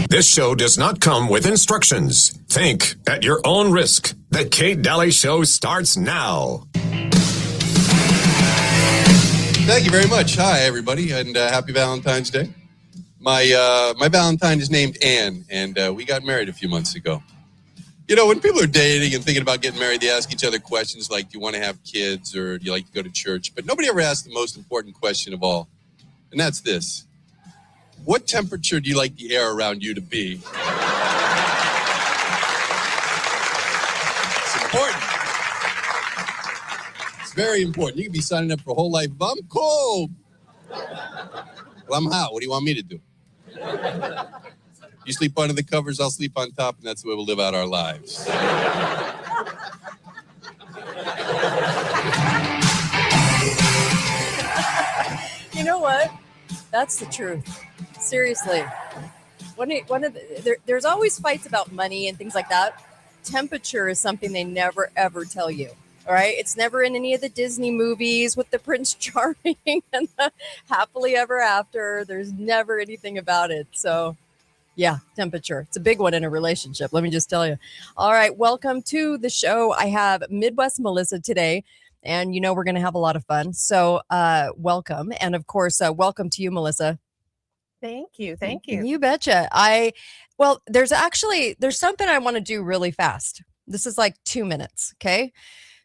This show does not come with instructions. Think at your own risk. The Kate Daly Show starts now. Thank you very much. Hi, everybody, and happy Valentine's Day. My Valentine is named Anne, and we got married a few months ago. You know, when people are dating and thinking about getting married, they ask each other questions like, do you want to have kids or do you like to go to church? But nobody ever asks the most important question of all, and that's this. What temperature do you like the air around you to be? It's important. It's very important. You can be signing up for a whole life of, I'm cold. Well, I'm hot. What do you want me to do? You sleep under the covers, I'll sleep on top, and that's the way we'll live out our lives. You know what? That's the truth. Seriously. There's always fights about money and things like that. Temperature is something they never, ever tell you. All right. It's never in any of the Disney movies with the Prince Charming and the happily ever after. There's never anything about it. So, yeah, temperature. It's a big one in a relationship. Let me just tell you. All right. Welcome to the show. I have Midwest Melissa today, and you know we're going to have a lot of fun. So, welcome. And of course, welcome to you, Melissa. Thank you. Thank you. You betcha. There's something I want to do really fast. This is like 2 minutes. Okay.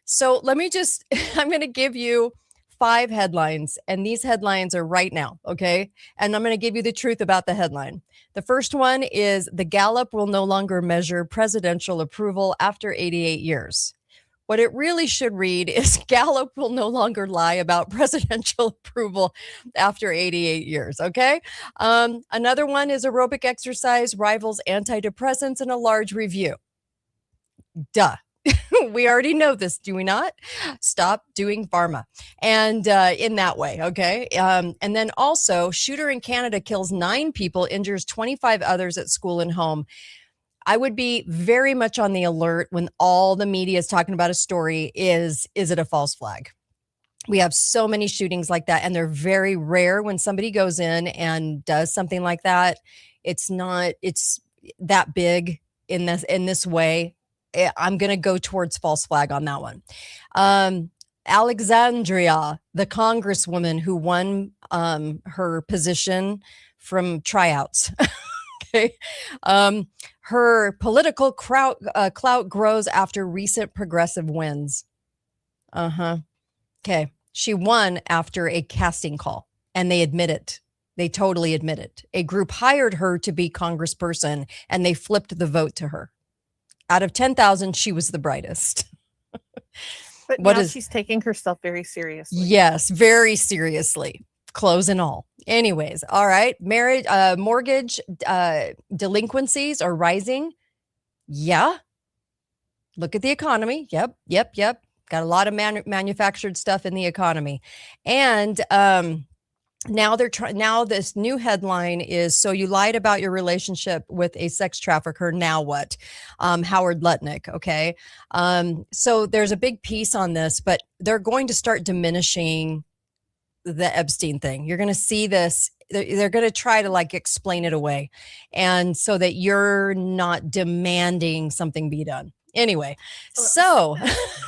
So I'm going to give you 5 headlines, and these headlines are right now. Okay. And I'm going to give you the truth about the headline. The first one is the Gallup will no longer measure presidential approval after 88 years. What it really should read is Gallup will no longer lie about presidential approval after 88 years. Okay. Another one is aerobic exercise rivals antidepressants in a large review. Duh. We already know this, do we not? Stop doing pharma. And in that way, okay? And then also, shooter in Canada kills 9 people, injures 25 others at school and home. I would be very much on the alert when all the media is talking about a story. Is it a false flag? We have so many shootings like that, and they're very rare when somebody goes in and does something like that. It's that big in this way. I'm going to go towards false flag on that one. Alexandria, the congresswoman who won her position from tryouts. Okay. Her political clout grows after recent progressive wins. Okay. She won after a casting call, and they admit it. They totally admit it. A group hired her to be congressperson, and they flipped the vote to her. Out of 10,000, she was the brightest. But now she's taking herself very seriously. Yes, very seriously. Clothes and all. Anyways, all right. Mortgage delinquencies are rising. Yeah. Look at the economy. Yep. Got a lot of manufactured stuff in the economy. And now this new headline is, so you lied about your relationship with a sex trafficker. Now what? Howard Lutnick. Okay. So there's a big piece on this, but they're going to start diminishing the Epstein thing. You're going to see this. They're going to try to explain it away. And so that you're not demanding something be done. Anyway, so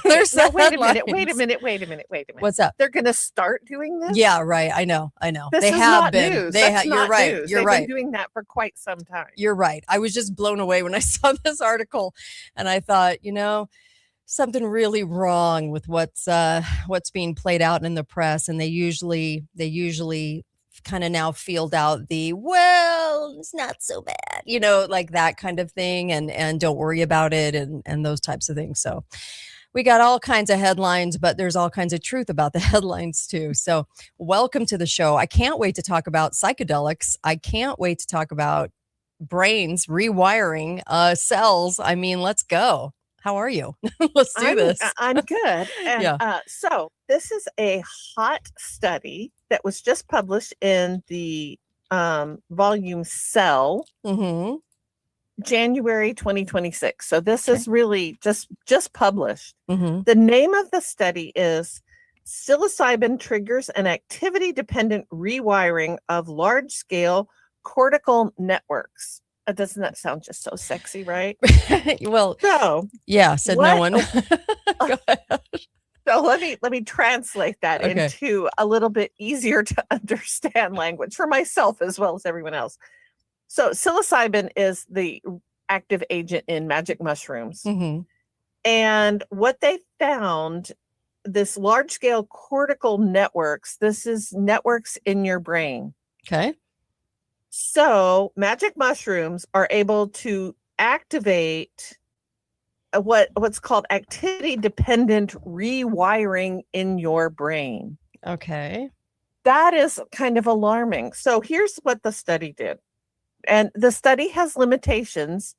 there's wait a minute. What's up? They're going to start doing this? Yeah, right. I know. This they is have not been. News. You're right. News. You're They've right. been doing that for quite some time. You're right. I was just blown away when I saw this article, and I thought, something really wrong with what's being played out in the press, and they usually kind of now field out the, well, it's not so bad, like that kind of thing, and don't worry about it, and those types of things. So we got all kinds of headlines, but there's all kinds of truth about the headlines too. So welcome to the show. I can't wait to talk about psychedelics. I can't wait to talk about brains rewiring cells. I mean, let's go. How are you? Let's do this. I'm good. And, yeah. So this is a hot study that was just published in the volume Cell, January 2026. So this is really just published. The name of the study is Psilocybin Triggers an Activity-Dependent Rewiring of Large-Scale Cortical Networks. Doesn't that sound just so sexy, right? Well, So yeah, said no what? one. Go ahead. So let me translate that Okay. into a little bit easier to understand language for myself as well as everyone else. So psilocybin is the active agent in magic mushrooms. Mhm. And what they found, this large scale cortical networks, this is networks in your brain. Okay. So magic mushrooms are able to activate what's called activity dependent rewiring in your brain. Okay. That is kind of alarming. So here's what the study did. And the study has limitations,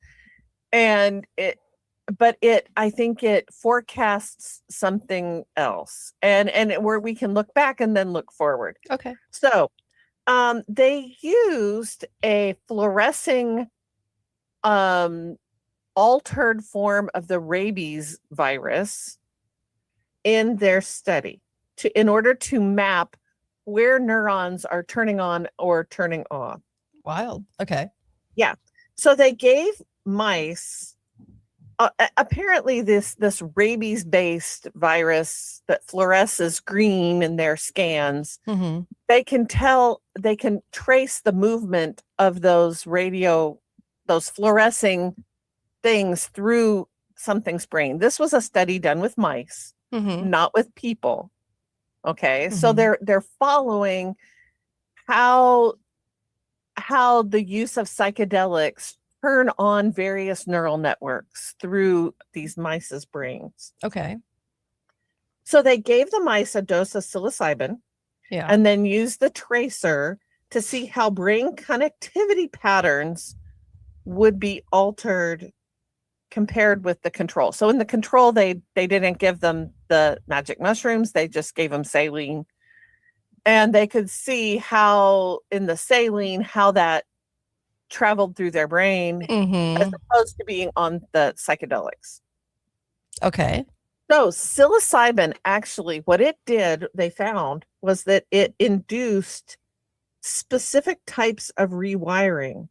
and I think it forecasts something else. And where we can look back and then look forward. Okay. So they used a fluorescing altered form of the rabies virus in their study in order to map where neurons are turning on or turning off. Wild. Okay. Yeah. So they gave mice apparently this rabies based virus that fluoresces green in their scans. Mm-hmm. They can trace the movement of those fluorescing things through something's brain. This was a study done with mice, Mm-hmm. not with people. Okay. Mm-hmm. So they're following how the use of psychedelics turn on various neural networks through these mice's brains. Okay. So they gave the mice a dose of psilocybin, Yeah. and then used the tracer to see how brain connectivity patterns would be altered compared with the control. So in the control, they didn't give them the magic mushrooms, they just gave them saline. And they could see how in the saline, how that traveled through their brain Mm-hmm. as opposed to being on the psychedelics. Okay. So psilocybin, actually, what it did, they found, was that it induced specific types of rewiring.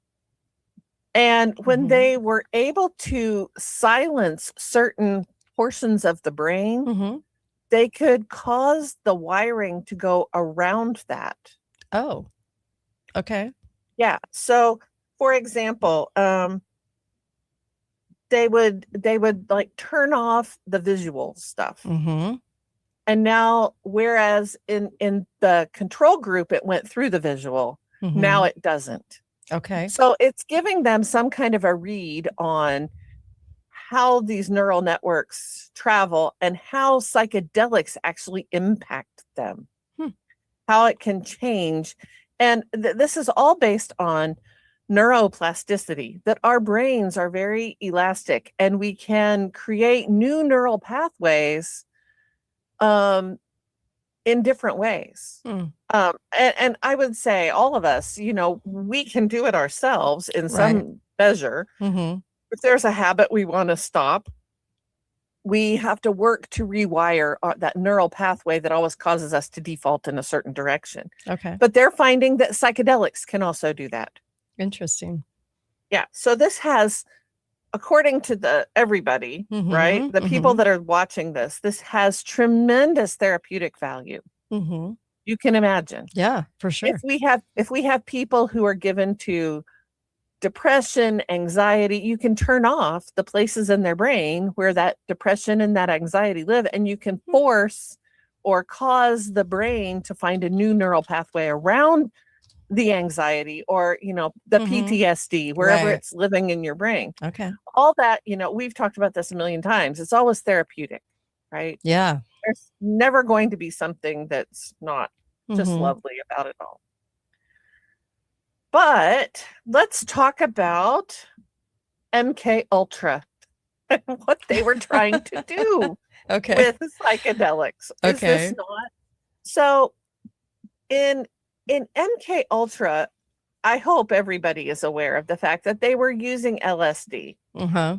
And when Mhm. they were able to silence certain portions of the brain, Mm-hmm. they could cause the wiring to go around that. Oh. Okay. Yeah. So, for example, they would like turn off the visual stuff. Mm-hmm. And now, whereas in the control group, it went through the visual, Mm-hmm. now it doesn't. Okay. So it's giving them some kind of a read on how these neural networks travel and how psychedelics actually impact them, how it can change. And this is all based on neuroplasticity, that our brains are very elastic and we can create new neural pathways in different ways. Mm. And I would say all of us, we can do it ourselves in some measure. Mm-hmm. If there's a habit we want to stop, we have to work to rewire that neural pathway that always causes us to default in a certain direction. Okay. But they're finding that psychedelics can also do that. Interesting. Yeah. So this has, according to everybody, Mhm, right? The people mhm. that are watching this has tremendous therapeutic value. Mm-hmm. You can imagine. Yeah, for sure. If we have people who are given to depression, anxiety, you can turn off the places in their brain where that depression and that anxiety live, and you can force or cause the brain to find a new neural pathway around the anxiety or, the Mhm. PTSD, wherever Right. it's living in your brain. Okay. All that, we've talked about this a million times. It's always therapeutic, right? Yeah. There's never going to be something that's not just Mhm. lovely about it all. But let's talk about MK Ultra and what they were trying to do Okay. with psychedelics. Is Okay. this not? So in MK Ultra, I hope everybody is aware of the fact that they were using LSD Uh-huh.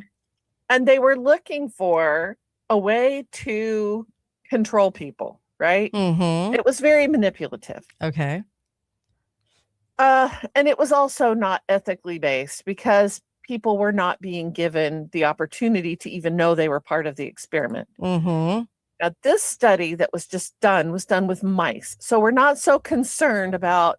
and they were looking for a way to control people, right? Mm-hmm. It was very manipulative. Okay. And it was also not ethically based because people were not being given the opportunity to even know they were part of the experiment. Mm-hmm. Now, this study that was just done was done with mice. So we're not so concerned about,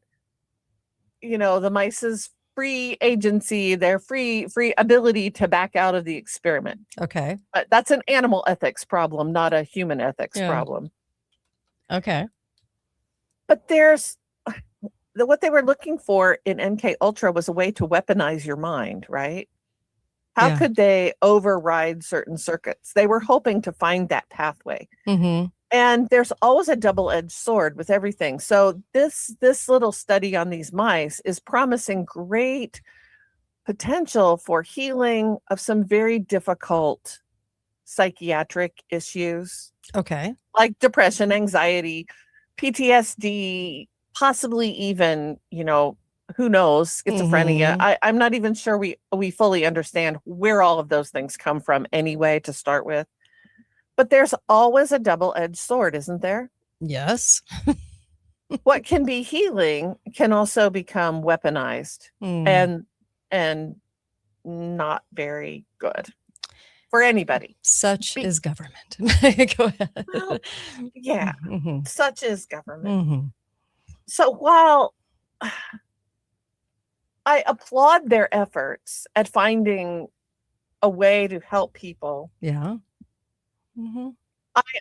the mice's free agency, their free ability to back out of the experiment. Okay. But that's an animal ethics problem, not a human ethics Yeah. problem. Okay. But what they were looking for in MK Ultra was a way to weaponize your mind, right? How Yeah. could they override certain circuits? They were hoping to find that pathway. Mm-hmm. And there's always a double-edged sword with everything. So this little study on these mice is promising great potential for healing of some very difficult psychiatric issues Okay. like depression, anxiety, PTSD, possibly even, who knows, schizophrenia. Mhm. I'm not even sure we fully understand where all of those things come from anyway to start with. But there's always a double-edged sword, isn't there? Yes. What can be healing can also become weaponized Mm. and not very good for anybody. Such Be- is government. Go ahead. Well, yeah, Mm-hmm. such is government. Mm-hmm. So while I applaud their efforts at finding a way to help people, Yeah. Mm-hmm.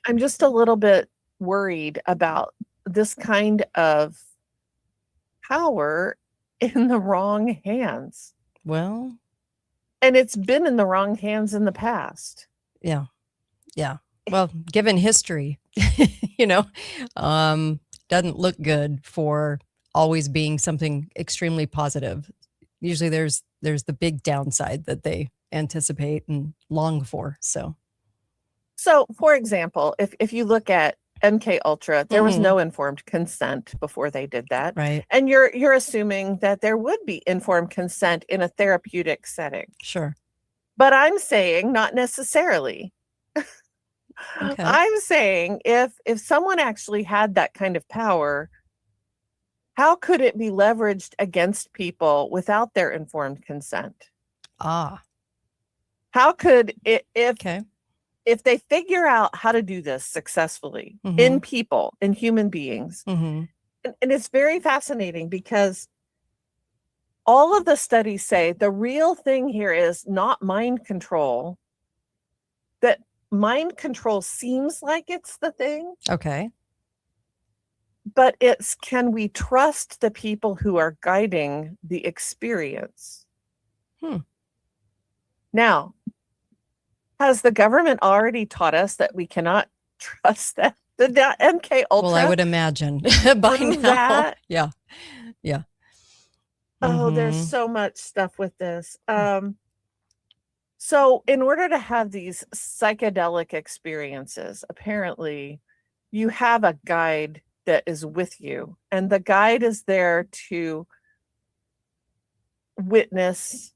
I'm just a little bit worried about this kind of power in the wrong hands. Well, And it's been in the wrong hands in the past. yeah. Yeah. Well, given history, you know, doesn't look good for always being something extremely positive. Usually there's the big downside that they anticipate and long for. So, For example, if you look at MK Ultra, there was Mhm. no informed consent before they did that. right. And you're assuming that there would be informed consent in a therapeutic setting. Sure. But I'm saying not necessarily. Okay. I'm saying if someone actually had that kind of power, how could it be leveraged against people without their informed consent? Ah, How could it okay. if they figure out how to do this successfully Mhm. in people, in human beings? Mm-hmm. And it's very fascinating because all of the studies say the real thing here is not mind control. That mind control seems like it's the thing, Okay. but it's, can we trust the people who are guiding the experience? Hmm. Now, has the government already taught us that we cannot trust that? The MK Ultra. Well, I would imagine by Prove now. that? Yeah. Yeah. Oh, there's Mhm. so much stuff with this. So in order to have these psychedelic experiences, apparently you have a guide that is with you, and the guide is there to witness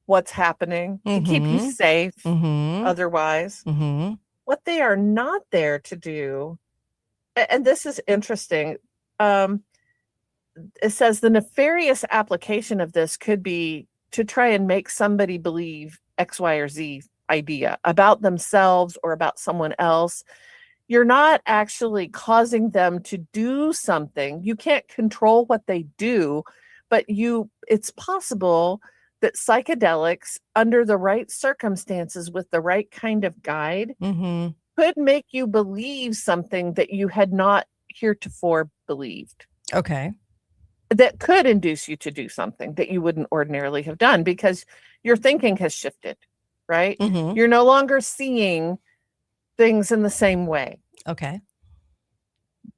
what's happening, to keep you Mhm. safe Mhm. otherwise. Mhm. What they are not there to do, and this is interesting, it says the nefarious application of this could be to try and make somebody believe X, Y, or Z idea about themselves or about someone else. You're not actually causing them to do something. You can't control what they do, but it's possible that psychedelics, under the right circumstances with the right kind of guide, Mhm. could make you believe something that you had not heretofore believed, Okay. that could induce you to do something that you wouldn't ordinarily have done because your thinking has shifted, right? Mhm. You're no longer seeing things in the same way. Okay.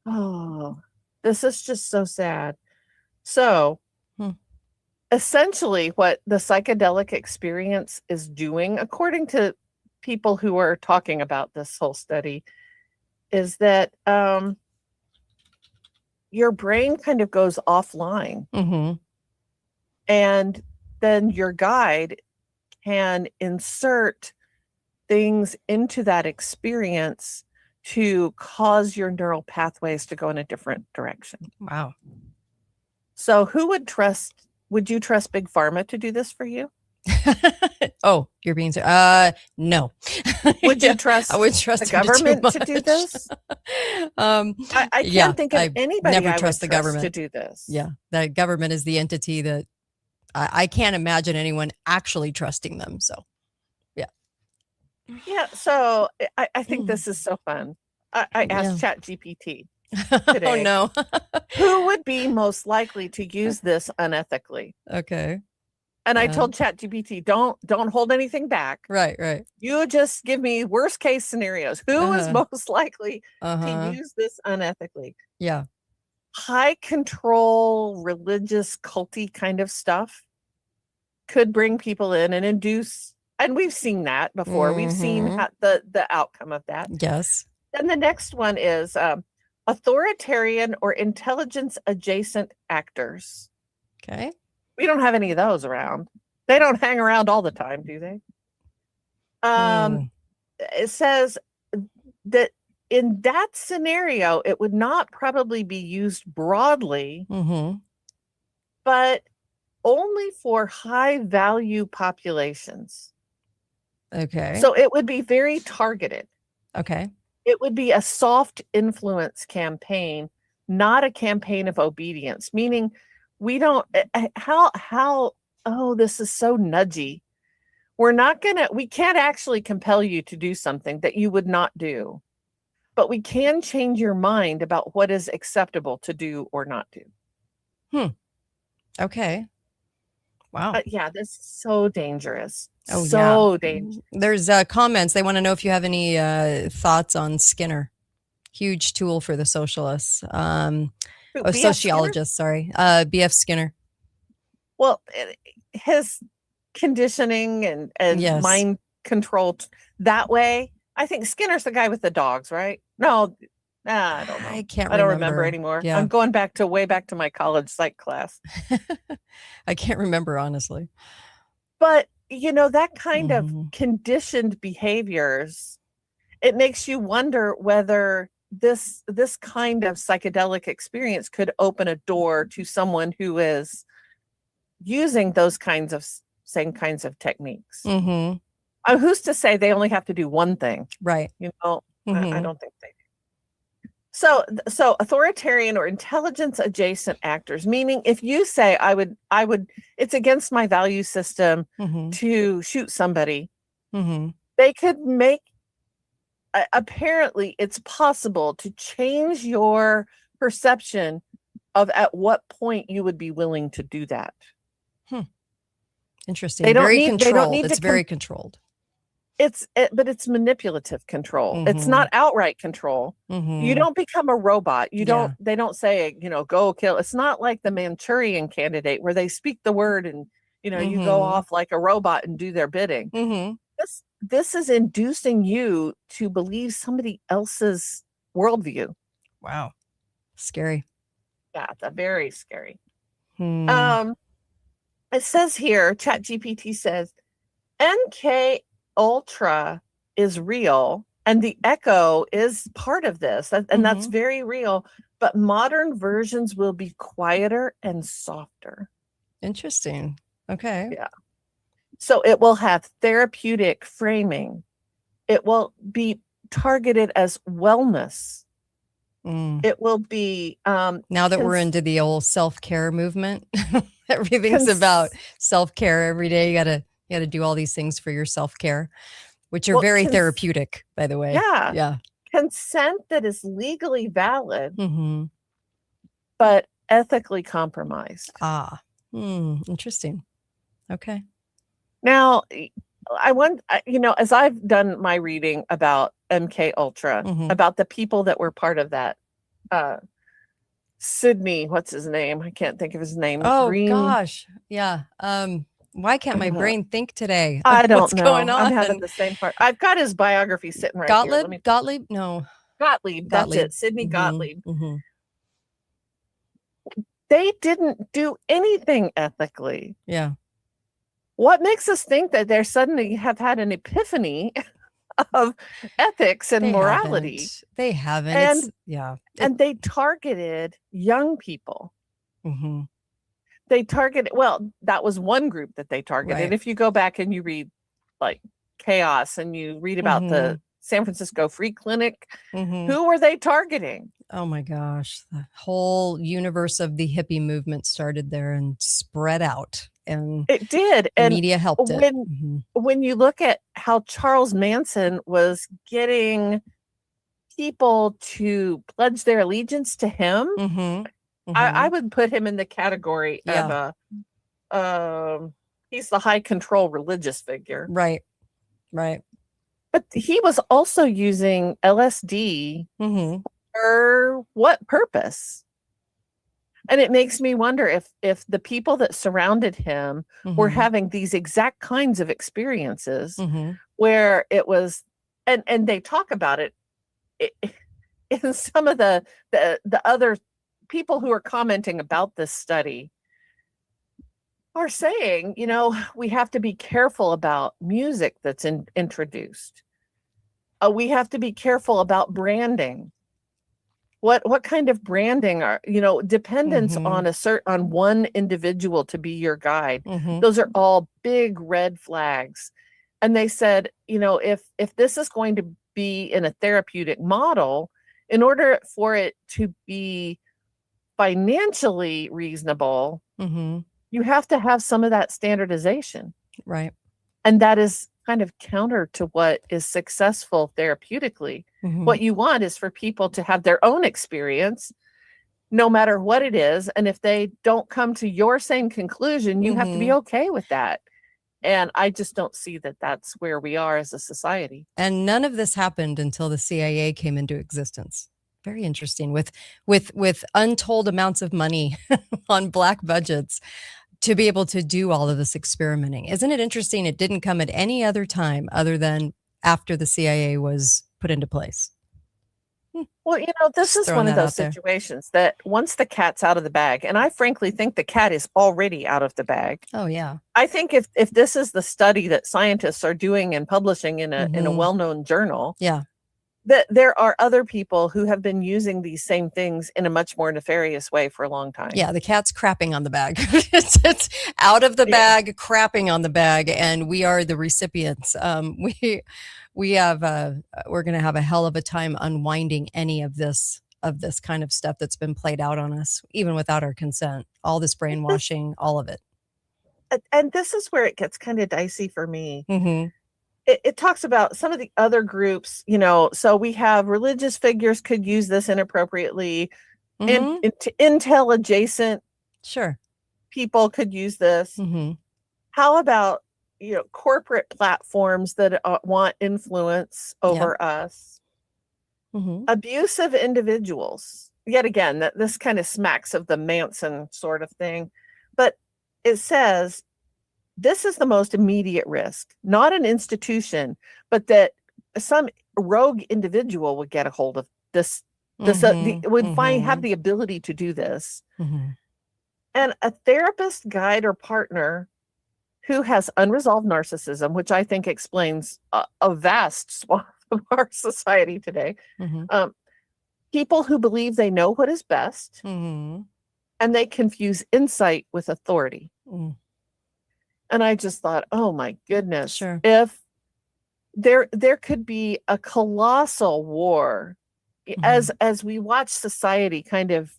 Oh, this is just so sad. So, Hmm. essentially, what the psychedelic experience is doing, according to people who are talking about this whole study, is that your brain kind of goes offline, Mhm. and then your guide can insert things into that experience to cause your neural pathways to go in a different direction. Wow. So would you trust Big Pharma to do this for you? Oh, you're being no. Would Yeah, you trust I would trust the them too government to do much. this? I Yeah, can't think of I anybody never I would trust the trust to government. do this. Yeah, the government is the entity that I can't imagine anyone actually trusting them. So, yeah. Yeah. So I think Mm. this is so fun. I asked ChatGPT Oh today, no. who would be most likely to use this unethically? Okay. And I told ChatGPT, don't hold anything back. Right. You just give me worst case scenarios. Who is most likely to use this unethically? Yeah. High control, religious, culty kind of stuff could bring people in and induce, and we've seen that before. We've seen the outcome of that. Yes. Then the next one is authoritarian or intelligence adjacent actors. Okay. We don't have any of those around. They don't hang around all the time, do they? It says that in that scenario, it would not probably be used broadly, but only for high value populations. Okay. So it would be very targeted. Okay. It would be a soft influence campaign, not a campaign of obedience, meaning we don't, this is so nudgy. We can't actually compel you to do something that you would not do, but we can change your mind about what is acceptable to do or not do. Okay. Wow. Yeah, this is so dangerous. Oh, so dangerous. There's comments. They want to know if you have any thoughts on Skinner. Huge tool for the socialists. Sociologists, sorry. B.F. Skinner. Well, his conditioning and mind control that way. I think Skinner's the guy with the dogs, right? No, I don't know. I don't remember anymore. Yeah. I'm going way back to my college psych class. I can't remember, honestly. But, that kind of conditioned behaviors, it makes you wonder whether this kind of psychedelic experience could open a door to someone who is using those same kinds of techniques. Who's to say they only have to do one thing? Right. I don't think they do. So authoritarian or intelligence adjacent actors, meaning if you say I would, it's against my value system to shoot somebody, they could make, apparently it's possible to change your perception of at what point you would be willing to do that. Interesting. Very controlled. It's very controlled. But it's manipulative control. It's not outright control. You don't become a robot. They don't say, go kill. It's not like the Manchurian Candidate where they speak the word and, you go off like a robot and do their bidding. This is inducing you to believe somebody else's worldview. Wow. Scary. Yeah, it's very scary. It says here, ChatGPT says, MK Ultra is real and the echo is part of this, and that's very real, but modern versions will be quieter and softer. Interesting. Okay. Yeah. So it will have therapeutic framing. It will be targeted as wellness. It will be now that we're into the old self-care movement. Everything's about self-care every day. You gotta do all these things for your self-care, which are very therapeutic, by the way. Yeah. Consent that is legally valid, but ethically compromised. Interesting. Okay. Now, I want, as I've done my reading about MK Ultra, about the people that were part of that, Sydney, what's his name? I can't think of his name. Oh, gosh. Yeah. Why can't my brain think today? I don't What's know. going on? I'm having the same part. I've got his biography sitting right here. Gottlieb? No. Gottlieb. That's it. Sidney Gottlieb. They didn't do anything ethically. Yeah. What makes us think that they suddenly have had an epiphany of ethics and morality? They haven't. And they targeted young people. they target, well, that was one group that they targeted. Right. If you go back and you read like Chaos and you read about the San Francisco Free Clinic, who were they targeting? Oh my gosh. The whole universe of the hippie movement started there and spread out, and It did. the And media helped it. when you look at how Charles Manson was getting people to pledge their allegiance to him, I would put him in the category of he's the high control religious figure. Right. Right. But he was also using LSD for what purpose? And it makes me wonder if the people that surrounded him were having these exact kinds of experiences where it was, and they talk about it in some of the other people who are commenting about this study are saying, you know, we have to be careful about music that's introduced. We have to be careful about branding. What kind of branding are, you know, dependence on on one individual to be your guide. Those are all big red flags. And they said, you know, if this is going to be in a therapeutic model, in order for it to be financially reasonable, you have to have some of that standardization. Right. And that is kind of counter to what is successful therapeutically. What you want is for people to have their own experience, no matter what it is. And if they don't come to your same conclusion, you have to be okay with that. And I just don't see that that's where we are as a society. And none of this happened until the CIA came into existence. Very interesting, with untold amounts of money on black budgets to be able to do all of this experimenting. Isn't it interesting? It didn't come at any other time other than after the CIA was put into place. Well, you know, this is one of those situations that once the cat's out of the bag, and I frankly think the cat is already out of the bag. Oh, yeah. I think if this is the study that scientists are doing and publishing in a well-known journal, that there are other people who have been using these same things in a much more nefarious way for a long time. Yeah, the cat's crapping on the bag. it's out of the bag, crapping on the bag, and we are the recipients. We're going to have a hell of a time unwinding any of this kind of stuff that's been played out on us, even without our consent. All this brainwashing, all of it. And this is where it gets kind of dicey for me. It talks about some of the other groups, you know, so we have religious figures could use this inappropriately, and intel adjacent people could use this. How about, you know, corporate platforms that want influence over us? Abusive individuals. Yet again, that this kind of smacks of the Manson sort of thing, but it says this is the most immediate risk, not an institution, but that some rogue individual would get a hold of this. Would have the ability to do this. And a therapist, guide, or partner who has unresolved narcissism, which I think explains a vast swath of our society today. People who believe they know what is best, and they confuse insight with authority. And I just thought, oh my goodness, if there could be a colossal war as we watch society kind of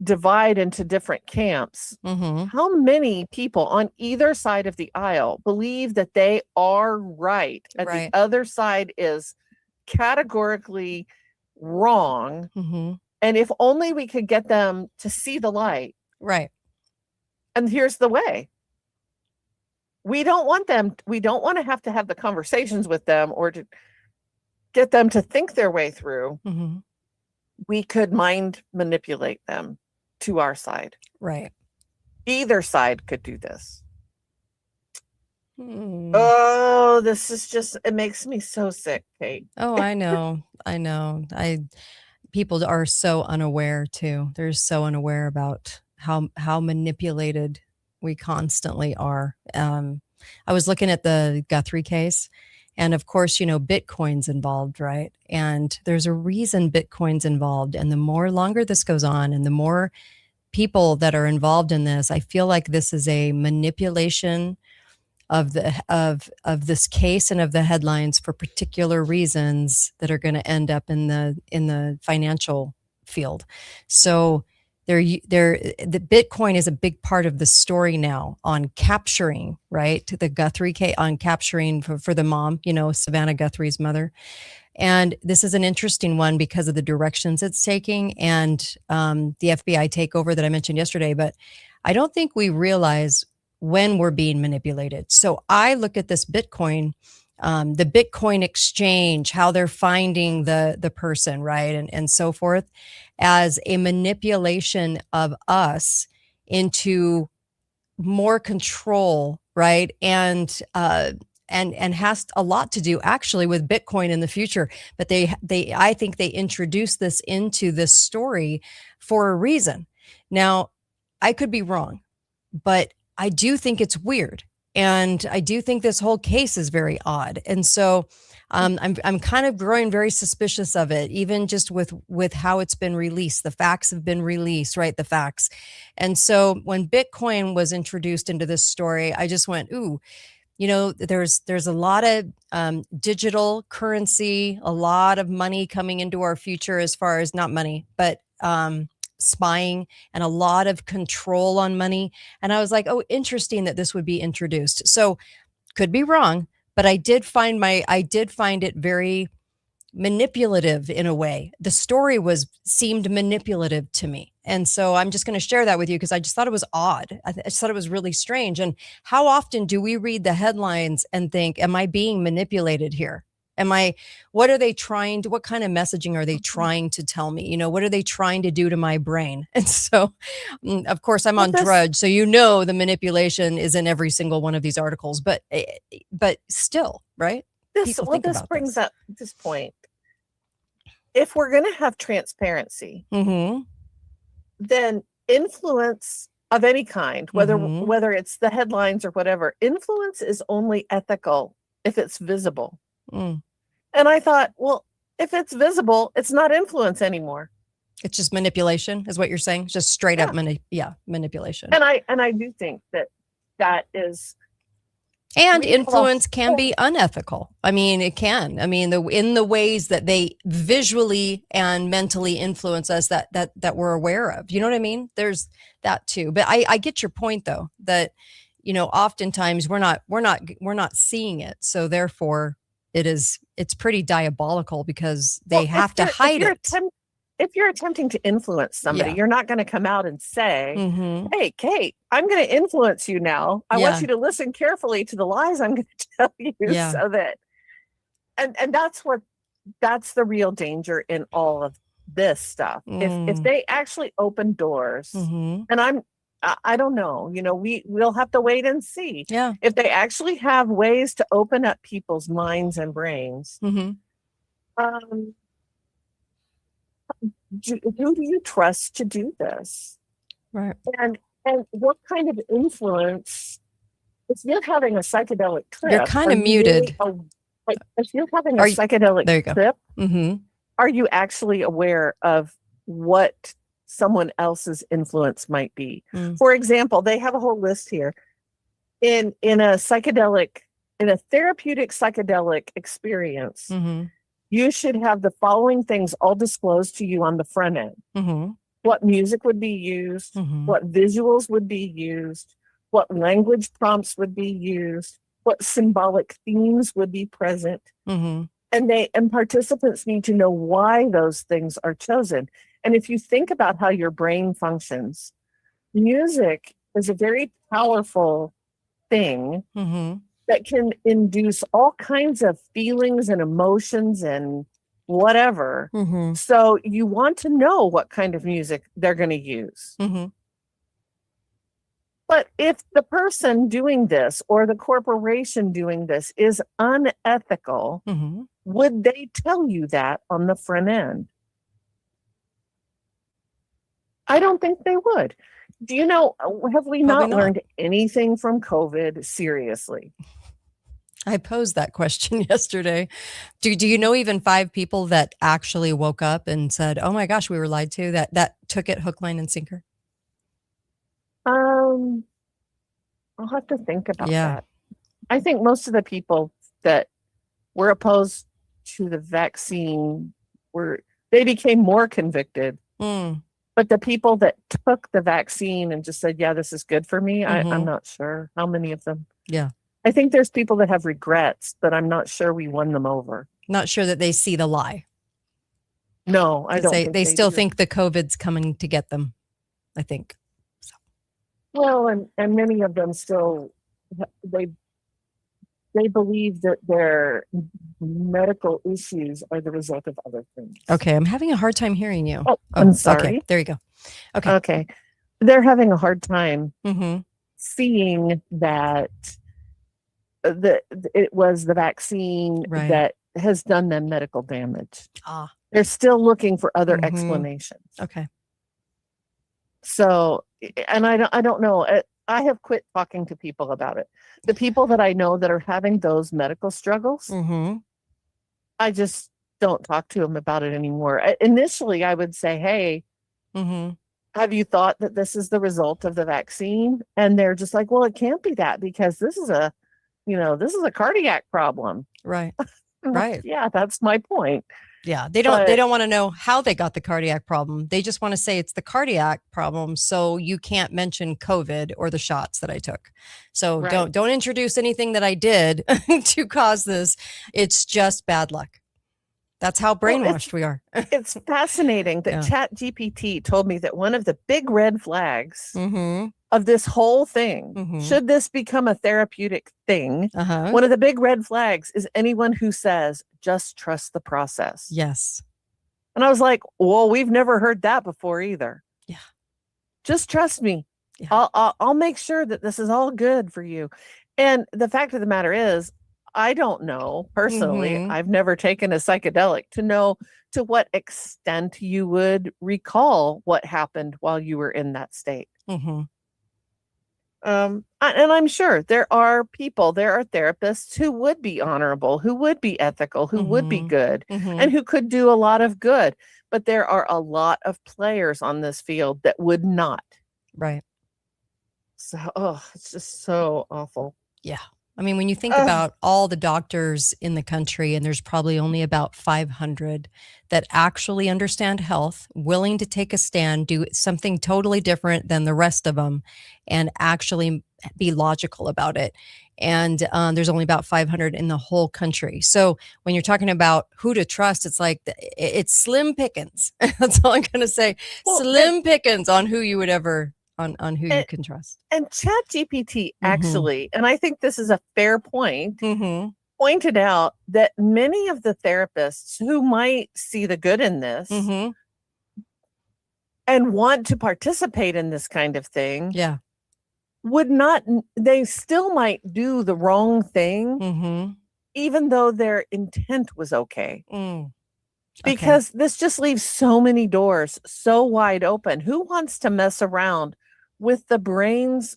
divide into different camps, how many people on either side of the aisle believe that they are right and the other side is categorically wrong? And if only we could get them to see the light. Right. And here's the way. We don't want to have the conversations with them or to get them to think their way through. We could mind manipulate them to our side. Right. Either side could do this. Oh, this is just, it makes me so sick, Kate. Oh, I know. People are so unaware too. They're so unaware about how manipulated we constantly are. I was looking at the Guthrie case, and of course, you know, Bitcoin's involved, right? And there's a reason Bitcoin's involved. And the more longer this goes on and the more people that are involved in this, I feel like this is a manipulation of this case and of the headlines for particular reasons that are going to end up in the financial field. So the Bitcoin is a big part of the story now on capturing, right? The Guthrie case, on capturing for the mom, Savannah Guthrie's mother. And this is an interesting one because of the directions it's taking and the FBI takeover that I mentioned yesterday. But I don't think we realize when we're being manipulated. So I look at this Bitcoin, the Bitcoin exchange, how they're finding the person, right? And so forth, as a manipulation of us into more control, right? And has a lot to do actually with Bitcoin in the future. But I think they introduced this into this story for a reason. Now, I could be wrong, but I do think it's weird. And I do think this whole case is very odd. And so I'm kind of growing very suspicious of it, even just with how it's been released. The facts have been released, right? The facts. And so when Bitcoin was introduced into this story, I just went, ooh, there's a lot of digital currency, a lot of money coming into our future, as far as not money, but spying, and a lot of control on money. And I was like, oh, interesting that this would be introduced. So could be wrong, but I did find it very manipulative in a way. The story seemed manipulative to me. And so I'm just going to share that with you because I just thought it was odd. I just thought it was really strange. And how often do we read the headlines and think, am I being manipulated here? What are they trying to, what kind of messaging are they trying to tell me? What are they trying to do to my brain? And so, of course, I'm on Drudge. So, the manipulation is in every single one of these articles, but still, right? This brings up this point. If we're going to have transparency, then influence of any kind, whether it's the headlines or whatever, influence is only ethical if it's visible. And I thought, well, if it's visible, it's not influence anymore. It's just manipulation, is what you're saying? Just straight up manipulation. And I do think that is. And influence can be unethical. I mean, it can. I mean, in the ways that they visually and mentally influence us that we're aware of. You know what I mean? There's that too. But I get your point though, that oftentimes we're not seeing it. So therefore it's pretty diabolical because they have to hide it. If you're attempting to influence somebody, you're not going to come out and say, hey, Kate, I'm going to influence you now. I want you to listen carefully to the lies I'm going to tell you so that, and that's the real danger in all of this stuff. If they actually open doors, and I don't know, we'll have to wait and see. If they actually have ways to open up people's minds and brains, who do you trust to do this? Right. And what kind of influence, if you're having a psychedelic trip, you're kind of muted. If you're having a psychedelic trip, are you actually aware of what someone else's influence might be? For example, they have a whole list here. In a therapeutic psychedelic experience, you should have the following things all disclosed to you on the front end. What music would be used, what visuals would be used, what language prompts would be used, what symbolic themes would be present. And participants need to know why those things are chosen. And if you think about how your brain functions, music is a very powerful thing that can induce all kinds of feelings and emotions and whatever. So you want to know what kind of music they're going to use. But if the person doing this or the corporation doing this is unethical, would they tell you that on the front end? I don't think they would. Do you know, have we not learned anything from COVID? Seriously. I posed that question yesterday. Do you know even 5 people that actually woke up and said, oh my gosh, we were lied to, that took it hook, line, and sinker? Um, I'll have to think about Yeah. that. I think most of the people that were opposed to the vaccine they became more convicted. Mm, But the people that took the vaccine and just said, yeah, this is good for me, I'm Mhm. not sure how many of them. yeah. I think there's people that have regrets, but I'm not sure we won them over. Not sure that they see the lie. No, I 'Cause don't they, think they still do. think the COVID's coming to get them, I think. Well, and many of them still they they believe that their medical issues are the result of other things. Okay, I'm having a hard time hearing you. Oh, I'm Okay, sorry. there you go. Okay. Okay. They're having a hard time Mm-hmm. seeing that it was the vaccine Right. that has done them medical damage. Ah, They're still looking for other Mhm. explanations. okay. So, and I don't know. I have quit talking to people about it. The people that I know that are having those medical struggles, Mm-hmm. I just don't talk to them about it anymore. Initially, I would say, "Hey, Mm-hmm. have you thought that this is the result of the vaccine?" And they're just like, "Well, it can't be that because this is a cardiac problem." Right. I'm like, Right. yeah, that's my point. Yeah. They don't But want to know how they got the cardiac problem. They just want to say it's the cardiac problem. So you can't mention COVID or the shots that I took. So Right. don't introduce anything that I did to cause this. It's just bad luck. That's how Well, brainwashed we are. it's fascinating that Yeah. ChatGPT told me that one of the big red flags Mm-hmm. of this whole thing, Mhm. should this become a therapeutic thing, Uh-huh. one of the big red flags is anyone who says, just trust the process. Yes. And I was like, well, we've never heard that before either. Yeah. Just trust me. Yeah. I'll make sure that this is all good for you. And the fact of the matter is, I don't know personally. Mhm. I've never taken a psychedelic to know to what extent you would recall what happened while you were in that state. Mm-hmm. And I'm sure there are therapists who would be honorable, who would be ethical, who would be Mhm. good, Mm-hmm. and who could do a lot of good. But there are a lot of players on this field that would not. Right. So, it's just so awful. Yeah. I mean, when you think Ugh. about all the doctors in the country, and there's probably only about 500 that actually understand health, willing to take a stand, do something totally different than the rest of them, and actually be logical about it. And there's only about 500 in the whole country. So when you're talking about who to trust, it's like it's slim pickings. That's all I'm going to say. Well, Slim pickings on who you would ever on who you can trust. And ChatGPT Mhm. actually, and I think this is a fair point, Mm-hmm. pointed out that many of the therapists who might see the good in this Mm-hmm. and want to participate in this kind of thing Yeah. would not, they still might do the wrong thing, Mm-hmm. even though their intent was okay. Mm. Okay. Because this just leaves so many doors so wide open. Who wants to mess around with the brain's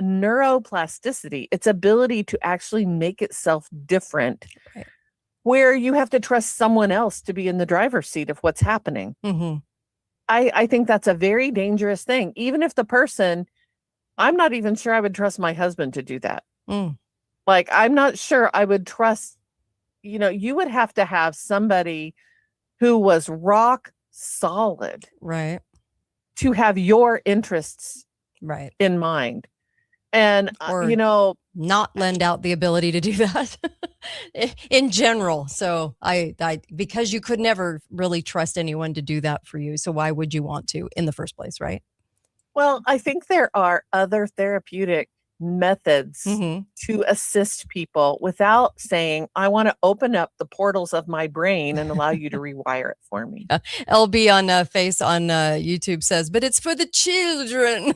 neuroplasticity, its ability to actually make itself different, Right. where you have to trust someone else to be in the driver's seat of what's happening? Mm-hmm. I think that's a very dangerous thing. Even if the person, I'm not even sure I would trust my husband to do that. Mm. Like, I'm not sure I would trust, you would have to have somebody who was rock solid Right. to have your interests Right. in mind. And, Or not lend out the ability to do that in general. So I because you could never really trust anyone to do that for you. So why would you want to in the first place, right? well, I think there are other therapeutic methods Mm-hmm. to assist people without saying, I want to open up the portals of my brain and allow you to rewire it for me. LB on Face on YouTube says, but it's for the children.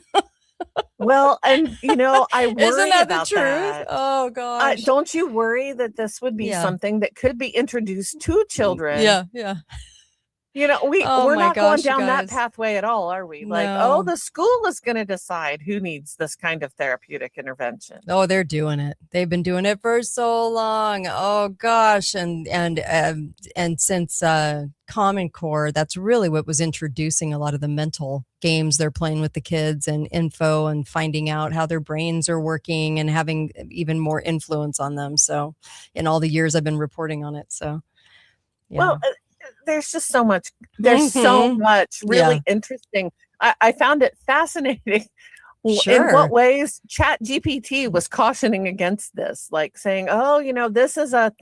Well, and I worry Isn't that the about truth? that. Oh gosh. Don't you worry that this would be Yeah. something that could be introduced to children Yeah. Yeah. Oh we're my not going gosh, you down that guys. pathway at all, are we? Like, No. the school is going to decide who needs this kind of therapeutic intervention. Oh, they're doing it. They've been doing it for so long. Oh gosh, and since Common Core, that's really what was introducing a lot of the mental games they're playing with the kids and info and finding out how their brains are working and having even more influence on them. So, in all the years I've been reporting on it, so yeah. Well, there's just so much. There's so much really interesting. I found it fascinating. In Sure. what ways Chat GPT was cautioning against this, like saying, "Oh, this is a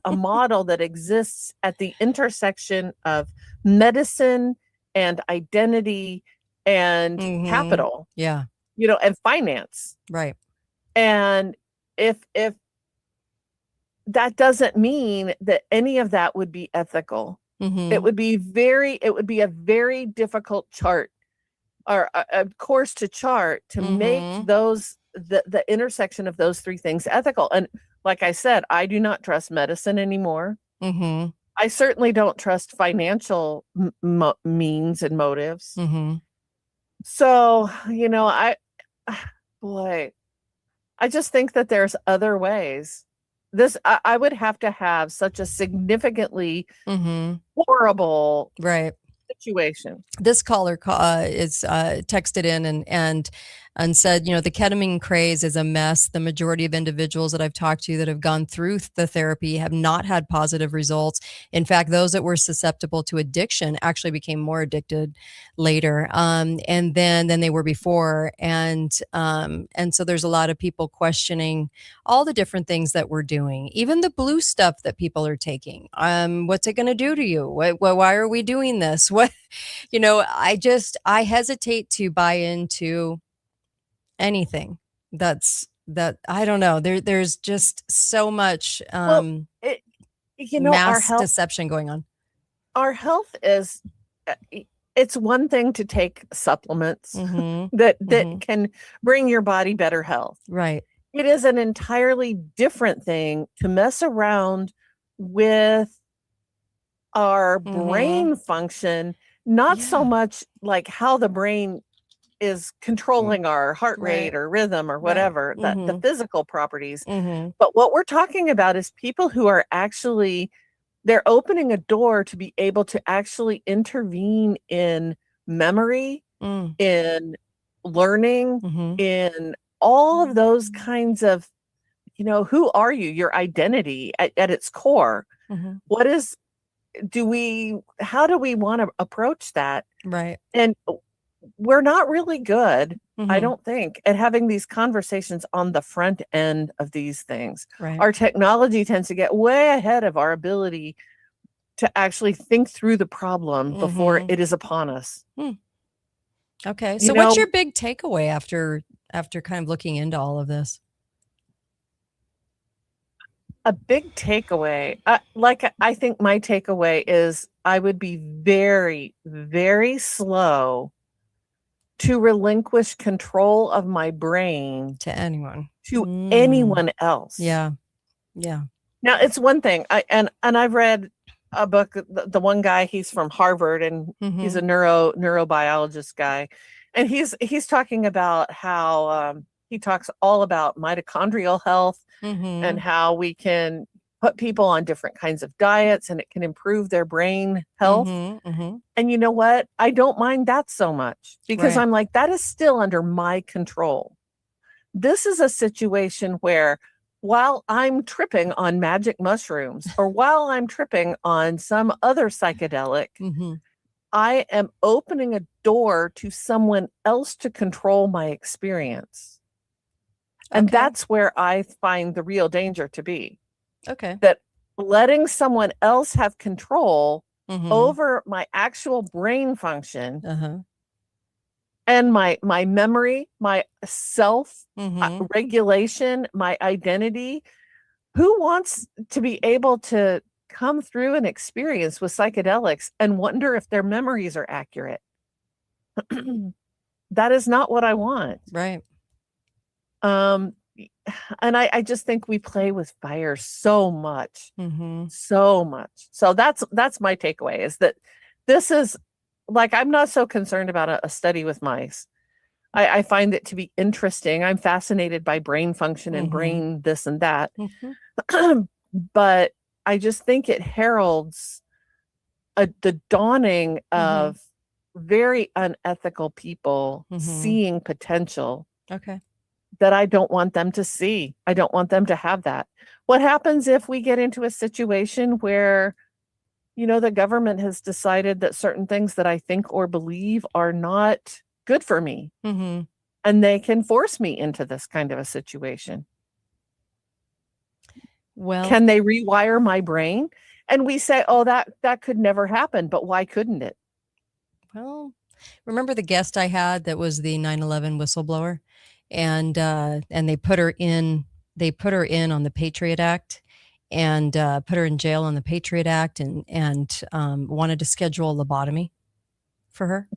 model that exists at the intersection of medicine and identity and capital, Yeah, and finance." right. And if that doesn't mean that any of that would be ethical. It would be a very difficult chart or a course to chart to make those the intersection of those three things ethical. And like I said, I do not trust medicine anymore. I certainly don't trust financial means and motives. So, I just think that there's other ways. I would have to have such a significantly horrible Right. situation. This caller is texted in and said, the ketamine craze is a mess. The majority of individuals that I've talked to that have gone through the therapy have not had positive results. In fact, those that were susceptible to addiction actually became more addicted later, and than they were before. And so there's a lot of people questioning all the different things that we're doing, even the blue stuff that people are taking. What's it going to do to you? Why are we doing this? What, I hesitate to buy into anything that I don't know. There's just so much Our mass health, deception going on. Our health is. It's one thing to take supplements that can bring your body better health. Right. It is an entirely different thing to mess around with our brain function, not so much like how the brain is controlling our heart rate or rhythm or whatever, the physical properties. But what we're talking about is people who are actually, they're opening a door to be able to actually intervene in memory, in learning, in all of those kinds of, who are you, your identity at its core. What is, how do we want to approach that? Right. And we're not really good, I don't think, at having these conversations on the front end of these things. Right. Our technology tends to get way ahead of our ability to actually think through the problem before it is upon us. Okay. So what's your big takeaway after kind of looking into all of this? A big takeaway, I think my takeaway is I would be very, very slow to relinquish control of my brain to anyone else. Yeah. Now it's one thing. I've read a book. The one guy, he's from Harvard, and he's a neurobiologist guy, and he's talking about how he talks all about mitochondrial health and how we can put people on different kinds of diets and it can improve their brain health. And you know what? I don't mind that so much because I'm like, that is still under my control. This is a situation where while I'm tripping on magic mushrooms or while I'm tripping on some other psychedelic, I am opening a door to someone else to control my experience. And that's where I find the real danger to be. Okay. That letting someone else have control over my actual brain function and my memory, my self regulation, my identity. Who wants to be able to come through an experience with psychedelics and wonder if their memories are accurate? That is not what I want. Right. and I just think we play with fire so much, Mm-hmm. so much. So that's my takeaway, is that this is like, I'm not so concerned about a study with mice. I find it to be interesting. I'm fascinated by brain function and Mhm. brain this and that. Mm-hmm. But I just think it heralds the dawning of very unethical people Mhm. seeing potential Okay. that I don't want them to see. I don't want them to have that. What happens if we get into a situation where, the government has decided that certain things that I think or believe are not good for me, Mm-hmm. and they can force me into this kind of a situation? Well, Can they rewire my brain? And we say, oh, that could never happen, but why couldn't it? well, remember the guest I had that was the 9/11 whistleblower, and they put her in. They put her in on the Patriot Act, and put her in jail on the Patriot Act, and wanted to schedule a lobotomy for her.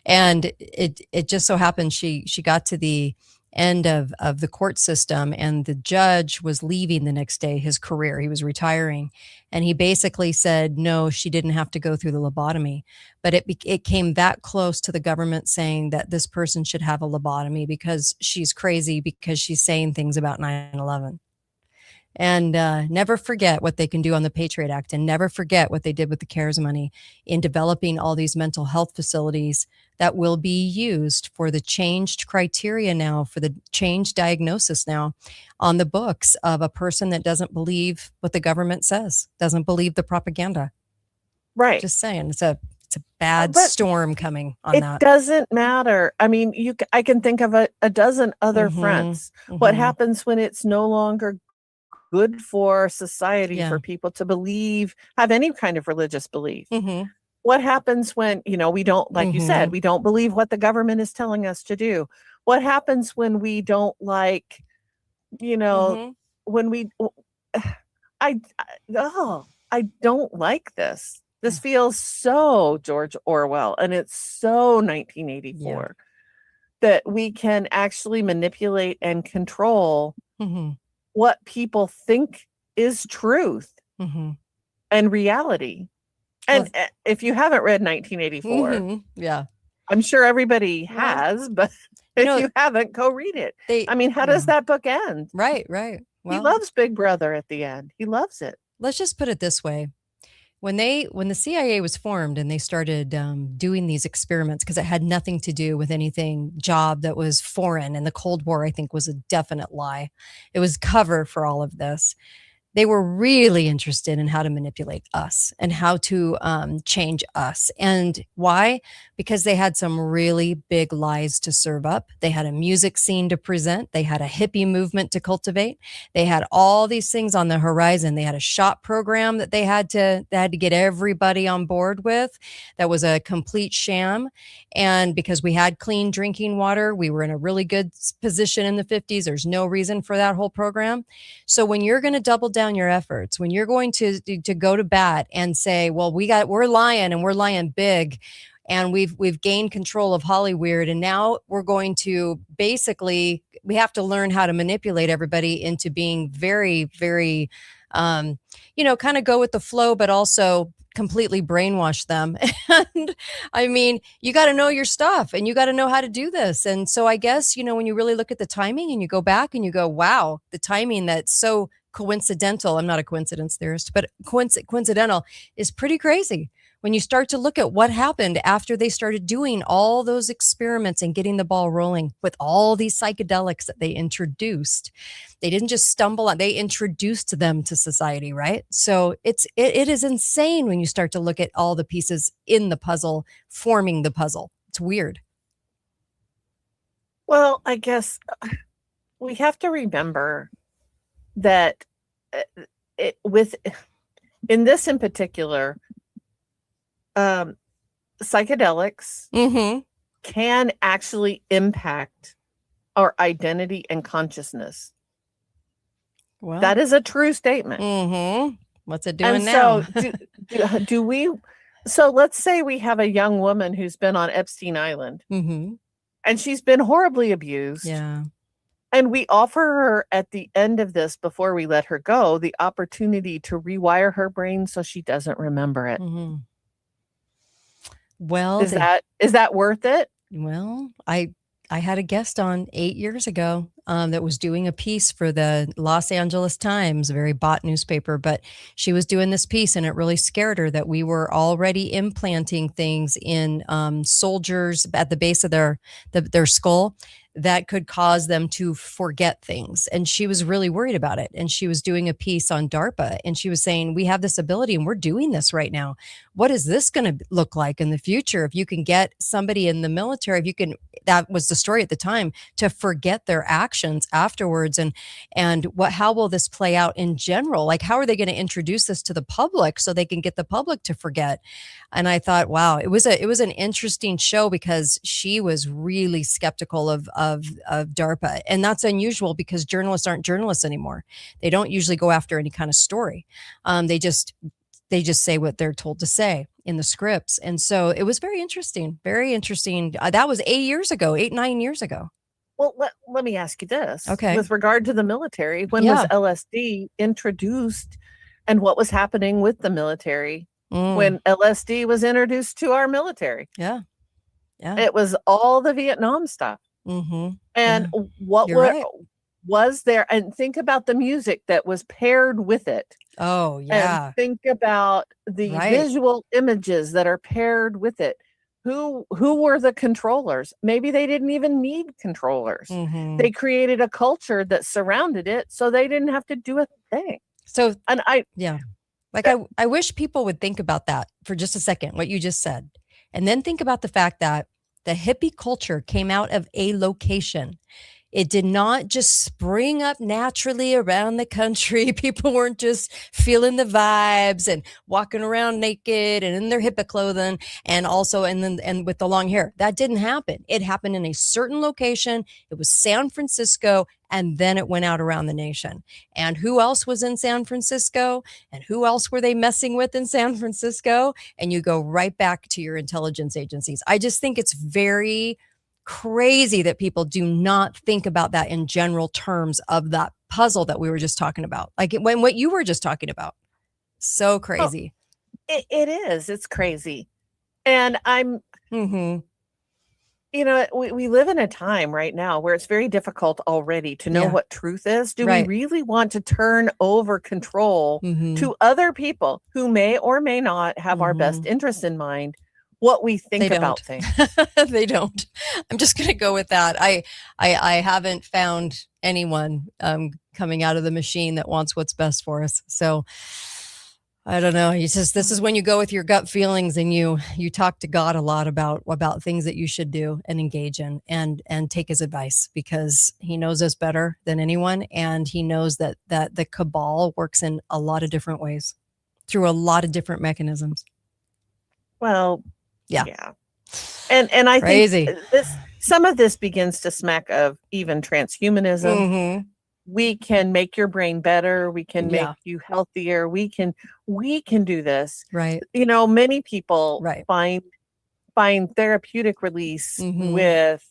And it just so happened she got to the end of the court system, and the judge was leaving the next day his career. He was retiring, and he basically said no, she didn't have to go through the lobotomy. But it came that close to the government saying that this person should have a lobotomy because she's crazy, because she's saying things about 9/11. And never forget what they can do on the Patriot Act, and never forget what they did with the CARES money in developing all these mental health facilities that will be used for the changed criteria now, for the changed diagnosis now on the books of a person that doesn't believe what the government says, doesn't believe the propaganda. Right. Just saying, it's a bad But storm coming on it that. doesn't matter. I mean, I can think of a dozen other Mhm, fronts. What mhm. happens when it's no longer good for society Yeah. for people to believe, have any kind of religious belief? Mhm, What happens when, we don't, like you said, mhm, we don't believe what the government is telling us to do? What happens when we don't like, mhm. when we, I don't like this. This feels so George Orwell, and it's so 1984, that we can actually manipulate and control Mhm, what people think is truth mhm. and reality. Well, And if you haven't read 1984, mhm, yeah. I'm sure everybody Well, has, but you if know, you haven't, go read it. they I mean, how yeah. does that book end? Right. He Well, loves Big Brother at the end. He loves it. let's just put it this way. When the CIA was formed and they started doing these experiments, because it had nothing to do with anything job that was foreign, and the Cold War, I think, was a definite lie. It was cover for all of this. They were really interested in how to manipulate us and how to change us. And why? Because they had some really big lies to serve up. They had a music scene to present. They had a hippie movement to cultivate. They had all these things on the horizon. They had a shop program that they had to get everybody on board with. That was a complete sham. And because we had clean drinking water, we were in a really good position in the 50s. There's no reason for that whole program. So when you're going to double down your efforts, when you're going to go to bat and say, well, we're lying, and we're lying big, and we've gained control of Hollywood, and now we're going to basically, we have to learn how to manipulate everybody into being very, very kind of go with the flow, but also completely brainwash them. And I mean, you got to know your stuff, and you got to know how to do this. And so I guess, when you really look at the timing and you go back and you go, wow, the timing that's so coincidental. I'm not a coincidence theorist, but coincidental is pretty crazy when you start to look at what happened after they started doing all those experiments and getting the ball rolling with all these psychedelics that they introduced. They didn't just stumble on, they introduced them to society, right? So it is insane when you start to look at all the pieces in the puzzle forming the puzzle. It's weird. Well, I guess we have to remember that in this in particular, psychedelics Mm-hmm. can actually impact our identity and consciousness. Well, That is a true statement. mm-hmm. What's it doing And now? so do we, so let's say we have a young woman who's been on Epstein Island, Mm-hmm. and she's been horribly abused. Yeah. And we offer her at the end of this, before we let her go, the opportunity to rewire her brain so she doesn't remember it. Mm-hmm. Well, Is that worth it? Well, I had a guest on 8 years ago that was doing a piece for the Los Angeles Times, a very bought newspaper, but she was doing this piece and it really scared her that we were already implanting things in soldiers at the base of their skull that could cause them to forget things. And she was really worried about it. And she was doing a piece on DARPA and she was saying, we have this ability and we're doing this right now. What is this going to look like in the future? If you can get somebody in the military, if you can, that was the story at the time, to forget their actions afterwards. And how will this play out in general? Like, how are they going to introduce this to the public so they can get the public to forget? And I thought, wow, it was an interesting show because she was really skeptical of DARPA. And that's unusual because journalists aren't journalists anymore. They don't usually go after any kind of story. They just say what they're told to say in the scripts. And so it was very interesting, very interesting. That was 9 years ago. Well, let me ask you this. Okay. With regard to the military, when was LSD introduced and what was happening with the military when LSD was introduced to our military? Yeah. It was all the Vietnam stuff. Mm-hmm. And what was there? And think about the music that was paired with it. Oh, yeah. And think about the visual images that are paired with it. Who were the controllers? Maybe they didn't even need controllers. Mm-hmm. They created a culture that surrounded it so they didn't have to do a thing. So, and I wish people would think about that for just a second, what you just said. And then think about the fact that the hippie culture came out of a location. It did not just spring up naturally around the country. People weren't just feeling the vibes and walking around naked and in their hippie clothing and also and with the long hair. That didn't happen. It happened in a certain location. It was San Francisco, and then it went out around the nation. And who else was in San Francisco? And who else were they messing with in San Francisco? And you go right back to your intelligence agencies. I just think it's very crazy that people do not think about that in general terms of that puzzle that we were just talking about. Like what you were just talking about. So crazy. Well, it is. It's crazy. And we live in a time right now where it's very difficult already to know what truth is. Do we really want to turn over control to other people who may or may not have our best interest in mind? What we think about things. They don't. I'm just going to go with that. I haven't found anyone coming out of the machine that wants what's best for us. So I don't know. This is when you go with your gut feelings and you talk to God a lot about things that you should do and engage in and take his advice, because he knows us better than anyone. And he knows that the cabal works in a lot of different ways through a lot of different mechanisms. Well, yeah. And I think some of this begins to smack of even transhumanism. Mm-hmm. We can make your brain better. We can make you healthier. We can do this. Right. Many people find therapeutic release with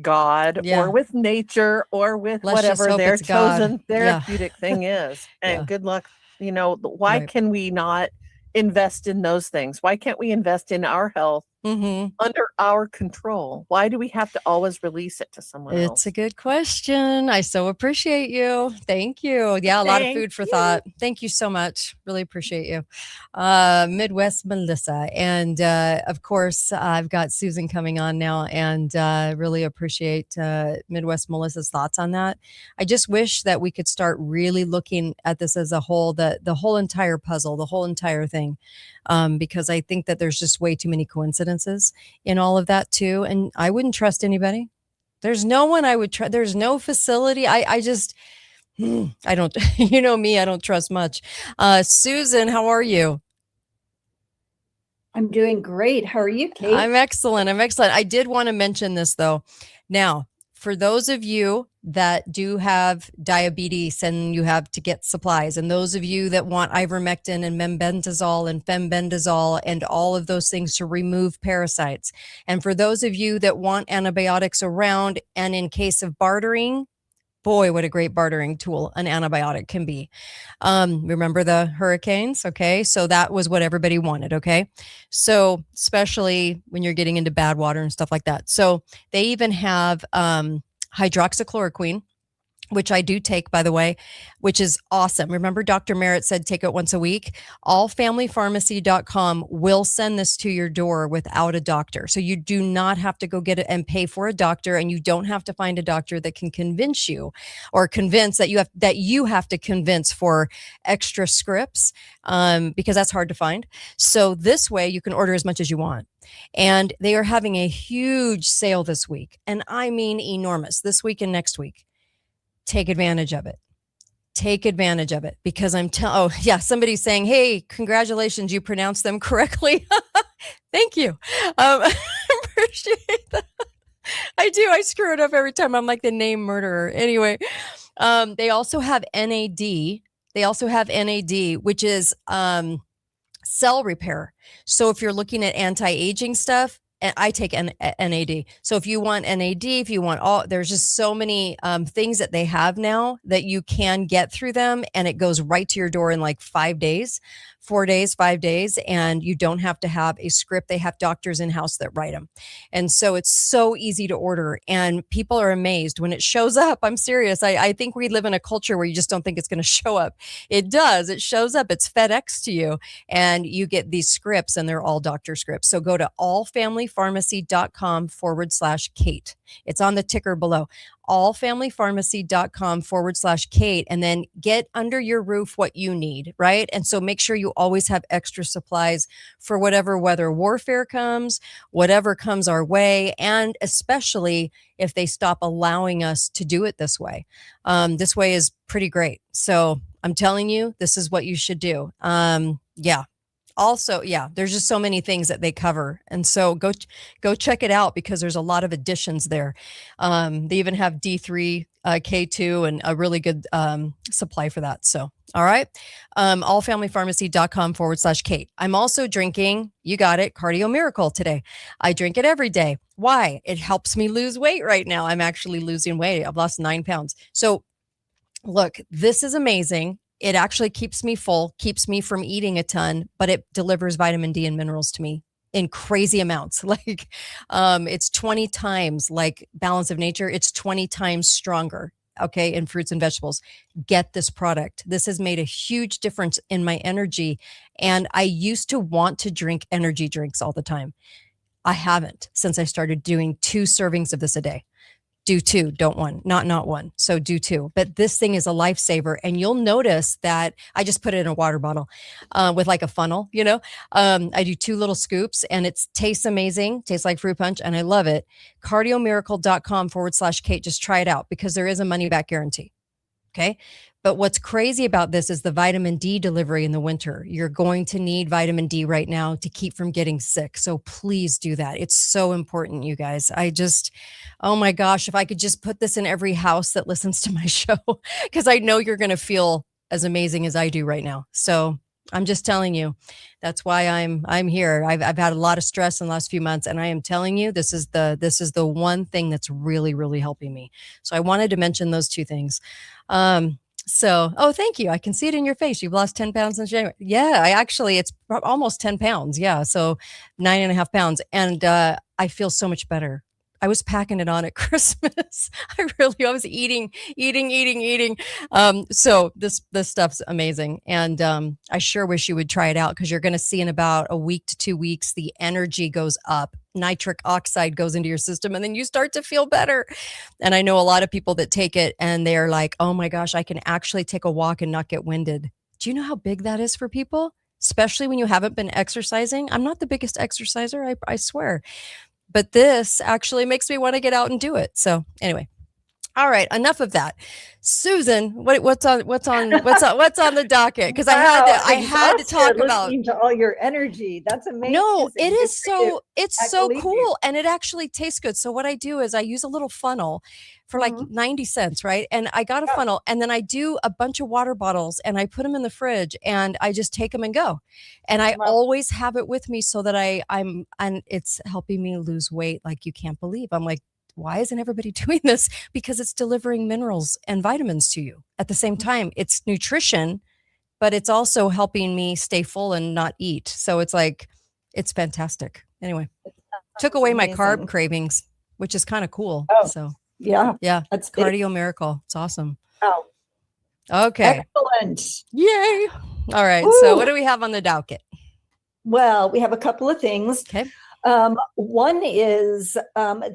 God or with nature or with whatever their chosen therapeutic thing is. And good luck. Why can we not invest in those things? Why can't we invest in our health under our control? Why do we have to always release it to someone else? It's a good question. I so appreciate you. Thank you. Yeah, a lot of food for thought. Thank you so much. Really appreciate you. Midwest Melissa. And of course, I've got Susan coming on now, and really appreciate Midwest Melissa's thoughts on that. I just wish that we could start really looking at this as a whole, the whole entire puzzle, the whole entire thing. Because I think that there's just way too many coincidences in all of that too. And I wouldn't trust anybody. There's no one I would trust. There's no facility. I don't, me, I don't trust much. Susan, how are you? I'm doing great. How are you, Kate? I'm excellent. I did want to mention this though. Now, for those of you that do have diabetes and you have to get supplies, and those of you that want ivermectin and mebendazole and fembendazole and all of those things to remove parasites, and for those of you that want antibiotics around and in case of bartering, boy, what a great bartering tool an antibiotic can be. Remember the hurricanes? Okay. So that was what everybody wanted. Okay. So especially when you're getting into bad water and stuff like that. So they even have hydroxychloroquine, which I do take, by the way, which is awesome. Remember, Dr. Merritt said take it once a week. Allfamilypharmacy.com will send this to your door without a doctor. So you do not have to go get it and pay for a doctor, and you don't have to find a doctor that can convince you or convince that you have to convince for extra scripts, because that's hard to find. So this way you can order as much as you want. And they are having a huge sale this week. And I mean enormous, this week and next week. Take advantage of it. Take advantage of it, because somebody's saying, hey, congratulations, you pronounced them correctly. Thank you. Appreciate that. I do. I screw it up every time. I'm like the name murderer. Anyway, they also have NAD. Which is cell repair. So if you're looking at anti-aging stuff, and I take NAD. So if you want NAD, if you want there's just so many things that they have now that you can get through them, and it goes right to your door in like 5 days, 5 days, and you don't have to have a script. They have doctors in-house that write them. And so it's so easy to order, and people are amazed when it shows up. I'm serious. I think we live in a culture where you just don't think it's going to show up. It does. It shows up. It's FedEx to you, and you get these scripts, and they're all doctor scripts. So go to allfamilypharmacy.com/Kate. It's on the ticker below. allfamilypharmacy.com/Kate, and then get under your roof what you need, right? And so make sure you always have extra supplies for whatever weather warfare comes, whatever comes our way, and especially if they stop allowing us to do it this way. This way is pretty great. So I'm telling you, this is what you should do. Also, there's just so many things that they cover. And so go check it out, because there's a lot of additions there. They even have D3, K2, and a really good supply for that. So, all right. Allfamilypharmacy.com/Kate. I'm also drinking, you got it, Cardio Miracle today. I drink it every day. Why? It helps me lose weight right now. I'm actually losing weight. I've lost 9 pounds. So look, this is amazing. It actually keeps me full, keeps me from eating a ton, but it delivers vitamin D and minerals to me in crazy amounts. Like it's 20 times, like Balance of Nature, it's 20 times stronger, okay, in fruits and vegetables. Get this product. This has made a huge difference in my energy. And I used to want to drink energy drinks all the time. I haven't since I started doing 2 servings of this a day. Do 2, don't 1, not 1. So do 2. But this thing is a lifesaver. And you'll notice that I just put it in a water bottle with like a funnel, I do 2 little scoops, and it tastes amazing. Tastes like fruit punch, and I love it. Cardiomiracle.com/Kate. Just try it out, because there is a money back guarantee. Okay. But what's crazy about this is the vitamin D delivery in the winter. You're going to need vitamin D right now to keep from getting sick. So please do that. It's so important, you guys. Oh my gosh, if I could just put this in every house that listens to my show, because I know you're going to feel as amazing as I do right now. So I'm just telling you, that's why I'm here. I've had a lot of stress in the last few months, and I am telling you, this is the one thing that's really, really helping me. So I wanted to mention those 2 things. Thank you. I can see it in your face. You've lost 10 pounds since January. Yeah, it's almost 10 pounds. Yeah. So 9.5 pounds. And I feel so much better. I was packing it on at Christmas. I was eating. So this stuff's amazing. And I sure wish you would try it out, because you're going to see in about a week to 2 weeks, the energy goes up. Nitric oxide goes into your system, and then you start to feel better. And I know a lot of people that take it and they're like, oh my gosh, I can actually take a walk and not get winded. Do you know how big that is for people? Especially when you haven't been exercising. I'm not the biggest exerciser, I swear. But this actually makes me want to get out and do it. So anyway, All right, enough of that. Susan, what's on the docket? Because I had to talk about listening to all your energy. That's amazing. No, it Good is for you. it's I so believe cool you. and it actually tastes good. So what I do is I use a little funnel for like Mhm. 90 cents, right? And I got a funnel and then I do a bunch of water bottles and I put them in the fridge and I just take them and go. And I Wow. always have it with me so that and it's helping me lose weight like you can't believe. I'm like, why isn't everybody doing this? Because it's delivering minerals and vitamins to you at the same time. It's nutrition, but it's also helping me stay full and not eat. So it's like, it's fantastic. Anyway, took away my carb amazing. cravings, which is kind of cool. Oh. So Yeah, yeah, that's big. cardio miracle. It's awesome. Oh, Okay. excellent. Yay. All right. Woo. So what do we have on the docket? Well, we have a couple of things. Okay. One is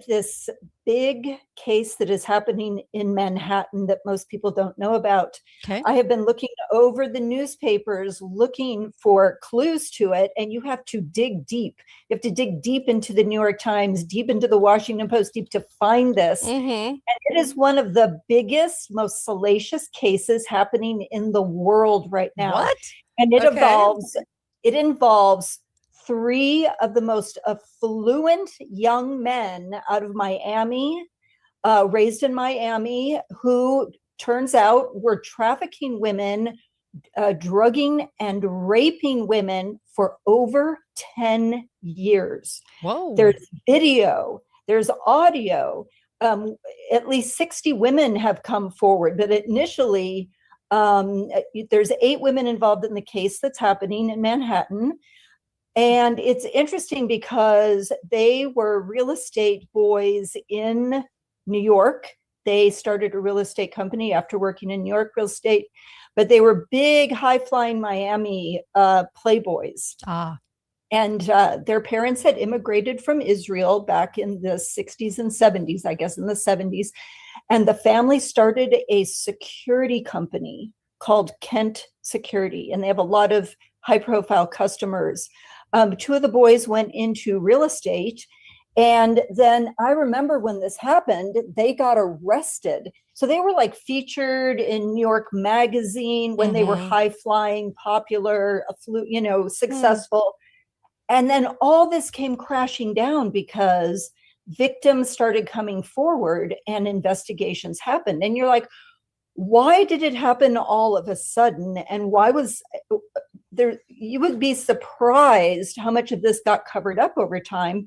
this big case that is happening in Manhattan that most people don't know about. Okay. I have been looking over the newspapers looking for clues to it, and you have to dig deep. You have to dig deep into the New York Times, deep into the Washington Post, deep to find this. Mm-hmm. And it is one of the biggest, most salacious cases happening in the world right now. What? And it Okay. involves three of the most affluent young men out of Miami, raised in Miami, who turns out were trafficking women, drugging and raping women for over 10 years. Whoa. There's video, there's audio. At least 60 women have come forward, but initially, there's 8 women involved in the case that's happening in Manhattan. And it's interesting because they were real estate boys in New York. They started a real estate company after working in New York real estate, but they were big, high-flying Miami playboys. Ah. And their parents had immigrated from Israel back in the 60s and 70s, I guess in the 70s. And the family started a security company called Kent Security. And they have a lot of high-profile customers. 2 of the boys went into real estate. And then I remember when this happened, they got arrested. So they were like featured in New York Magazine when they were high-flying, popular, successful. And then all this came crashing down because victims started coming forward and investigations happened. And you're like, why did it happen all of a sudden? And why was there? You would be surprised how much of this got covered up over time.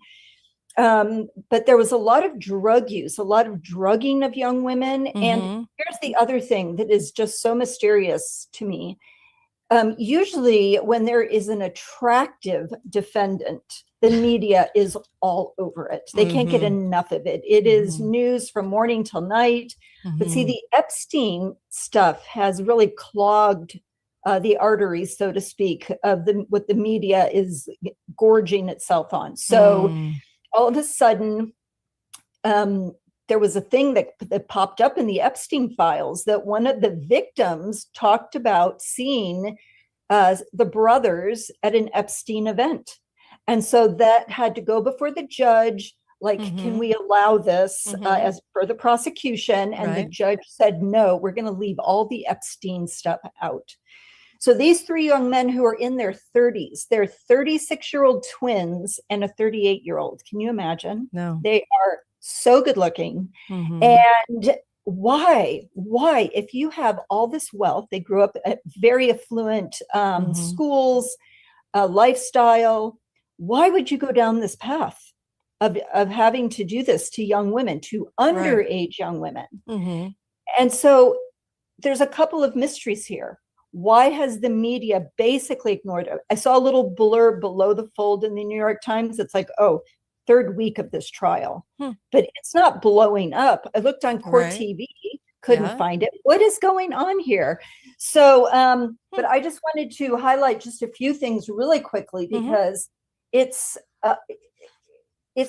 But there was a lot of drug use, a lot of drugging of young women. And here's the other thing that is just so mysterious to me. Usually when there is an attractive defendant, the media is all over it. They can't get enough of it. It is news from morning till night. But see, the Epstein stuff has really clogged the arteries, so to speak, of what the media is gorging itself on. So all of a sudden, there was a thing that popped up in the Epstein files that one of the victims talked about seeing the brothers at an Epstein event. And so that had to go before the judge. Like, can we allow this as per the prosecution? And the judge said, no, we're going to leave all the Epstein stuff out. So these 3 young men who are in their 30s, they're 36-year-old twins and a 38-year-old. Can you imagine? No. They are so good looking. And why, if you have all this wealth, they grew up at very affluent schools, lifestyle, why would you go down this path of having to do this to young women, to underage young women? And so there's a couple of mysteries here. Why has the media basically ignored it? I saw a little blurb below the fold in the New York Times. It's like, 3rd week of this trial, but it's not blowing up. I looked on Court TV, couldn't find it. What is going on here? So, but I just wanted to highlight just a few things really quickly because it's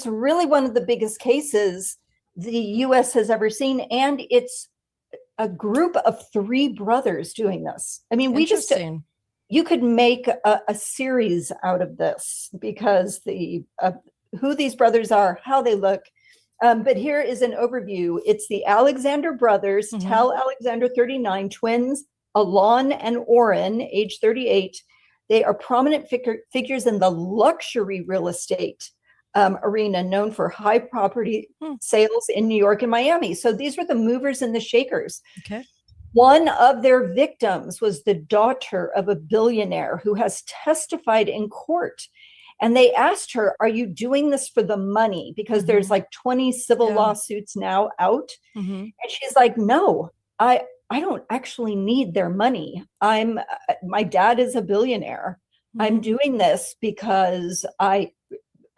really one of the biggest cases the U.S. has ever seen, and it's a group of 3 brothers doing this. I mean, you could make a series out of this because who these brothers are, how they look, But here is an overview. It's the Alexander brothers, Mhm. Tal Alexander, 39, twins, Alon and Oren, age 38. They are prominent figures in the luxury real estate arena, known for high property sales in New York and Miami. So these were the movers and the shakers. Okay. One of their victims was the daughter of a billionaire who has testified in court. And they asked her, are you doing this for the money? Because there's like 20 civil lawsuits now out. And she's like, no, I don't actually need their money. My dad is a billionaire. I'm doing this because I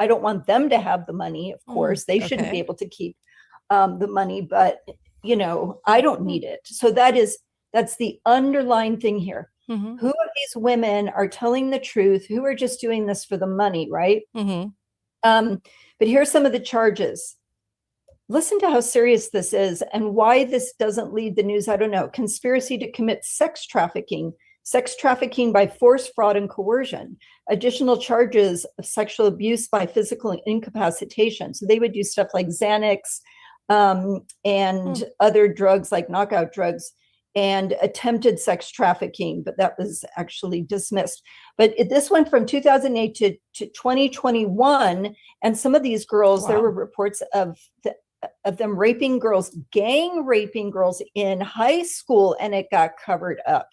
don't want them to have the money. Of course, they shouldn't be able to keep the money, but I don't need it. So that's the underlying thing here. Who of these women are telling the truth? Who are just doing this for the money, right? But here's some of the charges. Listen to how serious this is and why this doesn't lead the news. I don't know. Conspiracy to commit sex trafficking by force, fraud, and coercion. Additional charges of sexual abuse by physical incapacitation. So they would do stuff like Xanax and other drugs like knockout drugs, and attempted sex trafficking, but that was actually dismissed. But this went from 2008 to 2021, and some of these girls, there were reports of them raping girls, gang raping girls in high school, and it got covered up.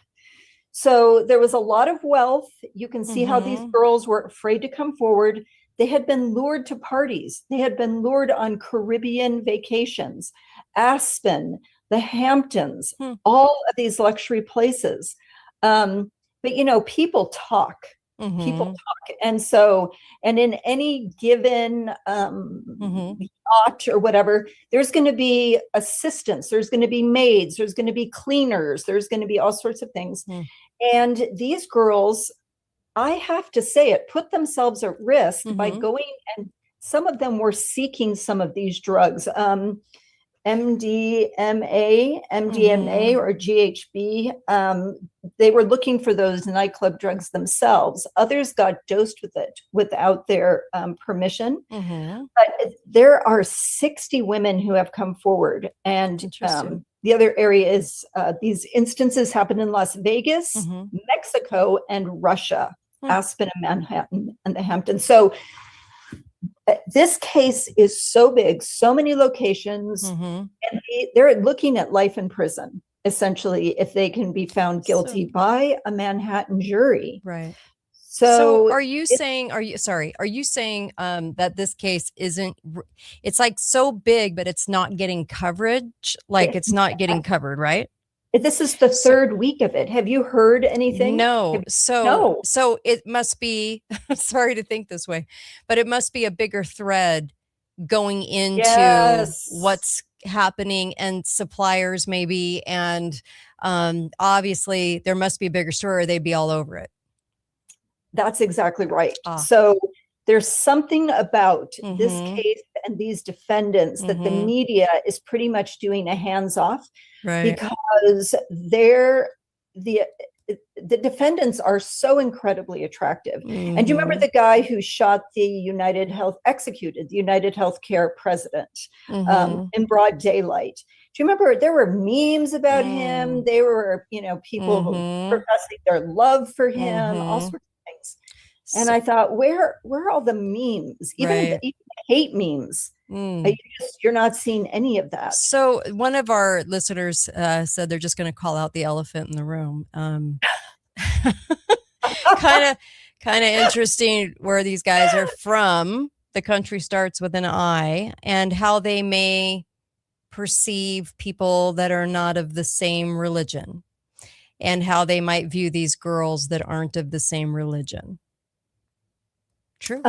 So there was a lot of wealth. You can see how these girls were afraid to come forward. They had been lured to parties. They had been lured on Caribbean vacations, Aspen, the Hamptons, all of these luxury places. But people talk. People talk. And so, and in any given yacht or whatever, there's going to be assistants, there's going to be maids, there's going to be cleaners, there's going to be all sorts of things. And these girls, I have to say it, put themselves at risk by going, and some of them were seeking some of these drugs. MDMA or GHB. They were looking for those nightclub drugs themselves. Others got dosed with it without their permission. But there are 60 women who have come forward. And the other area is these instances happen in Las Vegas, Mexico, and Russia, Aspen and Manhattan and the Hamptons. So this case is so big, so many locations, and they're looking at life in prison, essentially, if they can be found guilty by a Manhattan jury. Right. So are you saying that this case isn't, it's like so big, but it's not getting coverage? Like it's not getting covered, right? This is the third week of it. Have you heard anything? No. So it must be, sorry to think this way, but it must be a bigger thread going into what's happening and suppliers maybe. And obviously there must be a bigger story or they'd be all over it. That's exactly right. So there's something about this case and these defendants that the media is pretty much doing a hands-off, because the defendants are so incredibly attractive. And do you remember the guy who executed the United Healthcare president in broad daylight? Do you remember there were memes about him? They were, people professing their love for him, all sorts of things. And I thought, where are all the memes? Even the hate memes. You're not seeing any of that. So one of our listeners said they're just going to call out the elephant in the room. Kind of interesting where these guys are from. The country starts with an I, and how they may perceive people that are not of the same religion, and how they might view these girls that aren't of the same religion. True.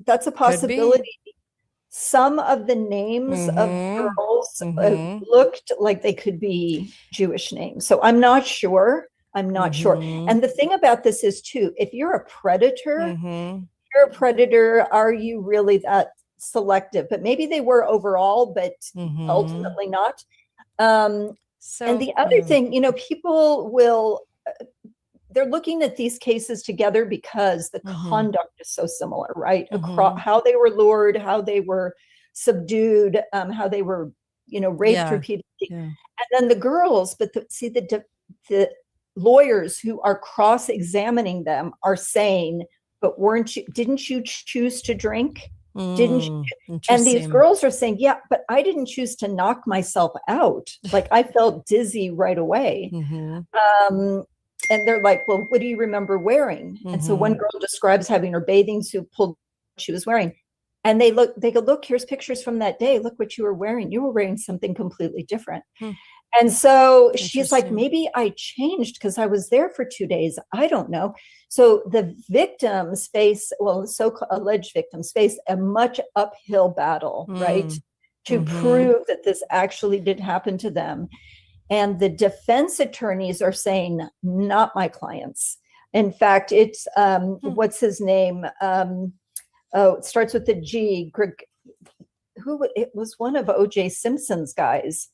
That's a possibility. Some of the names of girls looked like they could be Jewish names. So I'm not sure. And the thing about this is too, if you're a predator, are you really that selective? But maybe they were overall, but ultimately not. And the other thing, people will, they're looking at these cases together because the conduct is so similar, right? Across how they were lured, how they were subdued, how they were, raped Yeah. repeatedly. Yeah. And then the girls, but the lawyers who are cross-examining them are saying, but didn't you choose to drink? Didn't you? And these Interesting. girls are saying, yeah, but I didn't choose to knock myself out. Like, I felt dizzy right away. Mhm. And they're like, well, what do you remember wearing? And so one girl describes having her bathing suit pulled what she was wearing. And they go, look, here's pictures from that day. Look what you were wearing. You were wearing something completely different. And so she's like, Interesting. maybe I changed because I was there for 2 days. I don't know. So the victims face, well, alleged victims face a much uphill battle, right? To prove that this actually did happen to them. And the defense attorneys are saying, not my clients. In fact, it's, what's his name? It starts with the G. It was one of O.J. Simpson's guys,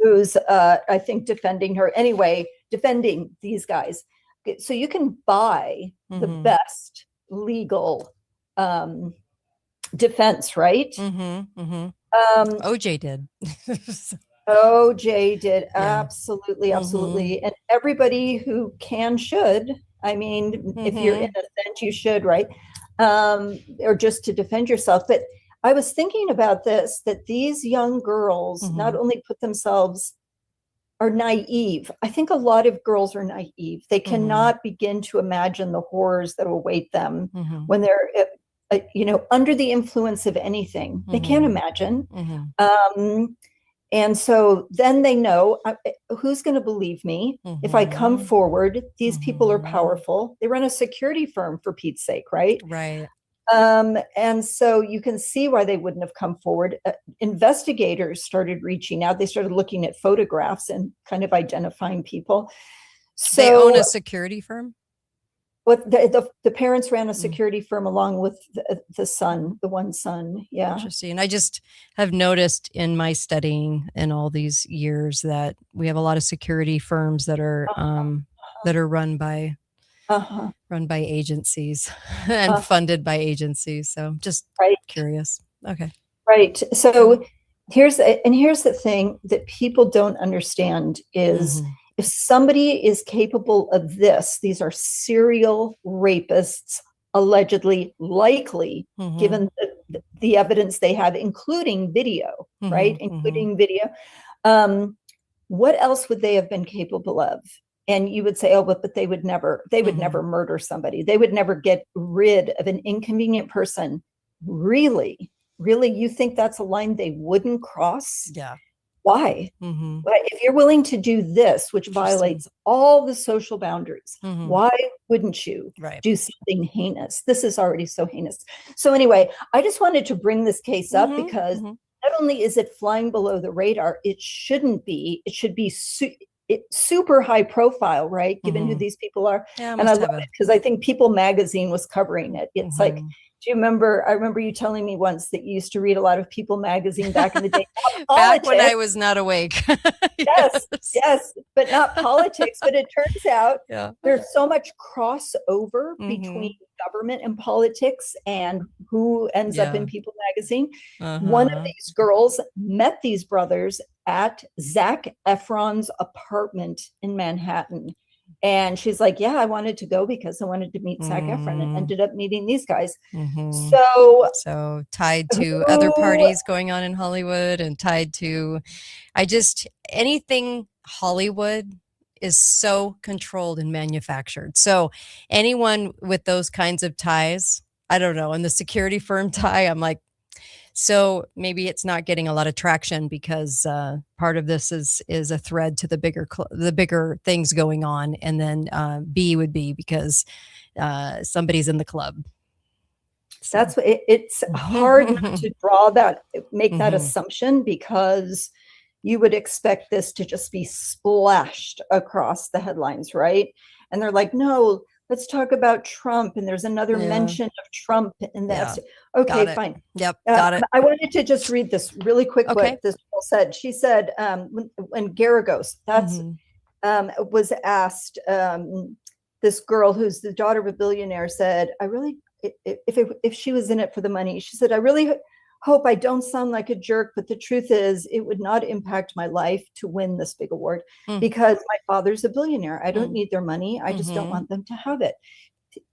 who's, I think, defending her. Anyway, defending these guys. So you can buy the best legal defense, right? OJ did. OJ did. Yeah. Absolutely. And everybody who can should. I mean, if you're innocent, you should, right? Or just to defend yourself. But I was thinking about this, that these young girls not only are naive. I think a lot of girls are naive. They cannot begin to imagine the horrors that await them when they're, under the influence of anything. They can't imagine. And so then they know, who's going to believe me if I come forward? These people are powerful. They run a security firm, for Pete's sake, right? Right. And so you can see why they wouldn't have come forward. Investigators started reaching out. They started looking at photographs and kind of identifying people. So They own a security firm? What the parents ran a security firm along with the one son. Yeah. Interesting. I just have noticed in my studying in all these years that we have a lot of security firms that are run by agencies and funded by agencies. So just curious. Okay. Right. So here's the thing that people don't understand is if somebody is capable of this, these are serial rapists, allegedly, likely, given the evidence they have, including video, right? Including video. What else would they have been capable of? And you would say, oh, but they would never murder somebody. They would never get rid of an inconvenient person. Really? You think that's a line they wouldn't cross? Yeah. Why? If you're willing to do this, which violates all the social boundaries, why wouldn't you do something heinous? This is already so heinous. So anyway, I just wanted to bring this case up because not only is it flying below the radar, it shouldn't be. It should be super high profile, right? Given who these people are. Yeah, and I love it because I think People Magazine was covering it. It's like, do you remember? I remember you telling me once that you used to read a lot of People Magazine back in the day. Back when I was not awake. yes, but not politics. But it turns out there's so much crossover between government and politics and who ends up in People Magazine. One of these girls met these brothers at Zac Efron's apartment in Manhattan. And she's like, yeah, I wanted to go because I wanted to meet Zac Efron, and ended up meeting these guys. So tied to other parties going on in Hollywood and tied to, anything Hollywood is so controlled and manufactured. So anyone with those kinds of ties, I don't know, and the security firm tie, I'm like, so maybe it's not getting a lot of traction because part of this is a thread to the bigger things going on, and then B would be because somebody's in the club. So that's what it's hard not to make that assumption, because you would expect this to just be splashed across the headlines, right? And they're like, no, let's talk about Trump. And there's another mention of Trump. And that's okay, fine. Yep. Got it. I wanted to just read this really quick. What this girl said. She said, when Garagos, was asked, this girl who's the daughter of a billionaire said, if she was in it for the money, she said, I really Hope I don't sound like a jerk, but the truth is it would not impact my life to win this big award because my father's a billionaire. I don't need their money. I just don't want them to have it.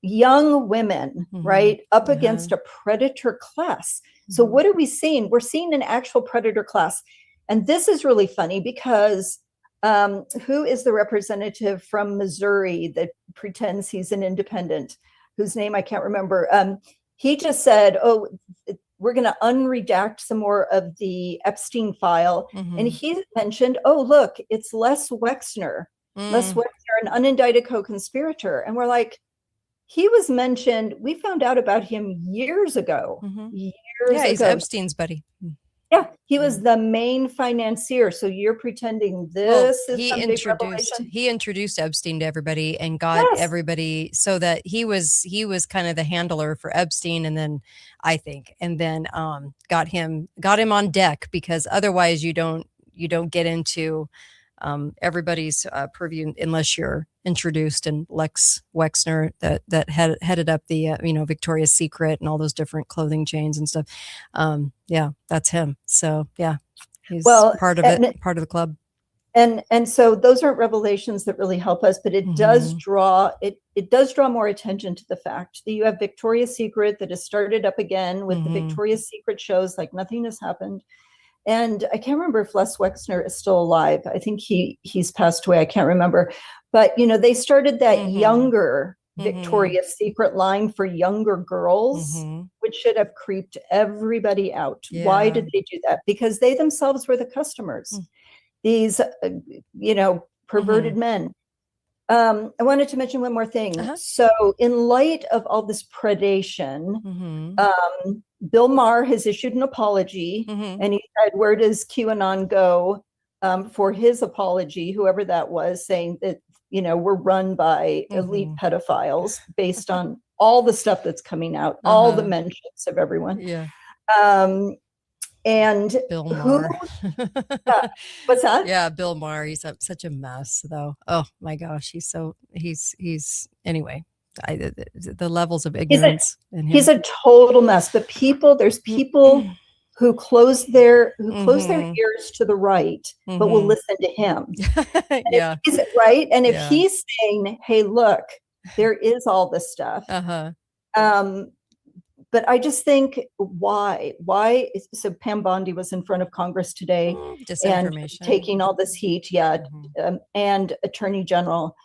Young women, right, up against a predator class. So what are we seeing? We're seeing an actual predator class. And this is really funny because who is the representative from Missouri that pretends he's an independent, whose name I can't remember? He just said, oh, we're going to unredact some more of the Epstein file. And he mentioned, oh, look, it's Les Wexner. Les Wexner, an unindicted co-conspirator. And we're like, he was mentioned. We found out about him years ago. Years ago. He's Epstein's buddy. Yeah, he was the main financier. So you're pretending this is he introduced Epstein to everybody and got everybody so that he was kind of the handler for Epstein, and then got him on deck, because otherwise you don't get into everybody's purview unless you're introduced. And Lex Wexner that headed up the Victoria's Secret and all those different clothing chains and stuff. That's him. So he's part of the club. And so those aren't revelations that really help us, but it does draw more attention to the fact that you have Victoria's Secret that has started up again with the Victoria's Secret shows like nothing has happened. And I can't remember if Les Wexner is still alive. I think he's passed away. I can't remember. But, they started that younger Victoria's Secret line for younger girls, which should have creeped everybody out. Yeah. Why did they do that? Because they themselves were the customers. These, perverted men. I wanted to mention one more thing. So in light of all this predation, Bill Maher has issued an apology, and he said, where does QAnon go for his apology, whoever that was, saying that, we're run by elite pedophiles based on all the stuff that's coming out, all the mentions of everyone. Yeah. And Bill Maher. What's that? Yeah, Bill Maher. He's such a mess, though. Oh my gosh, he's anyway. The levels of ignorance. He's a total mess. But there's people who close their ears to the right, but will listen to him. Yeah, is it right? And if he's saying, "Hey, look, there is all this stuff," but I just think why? So Pam Bondi was in front of Congress today and taking all this heat, and Attorney General,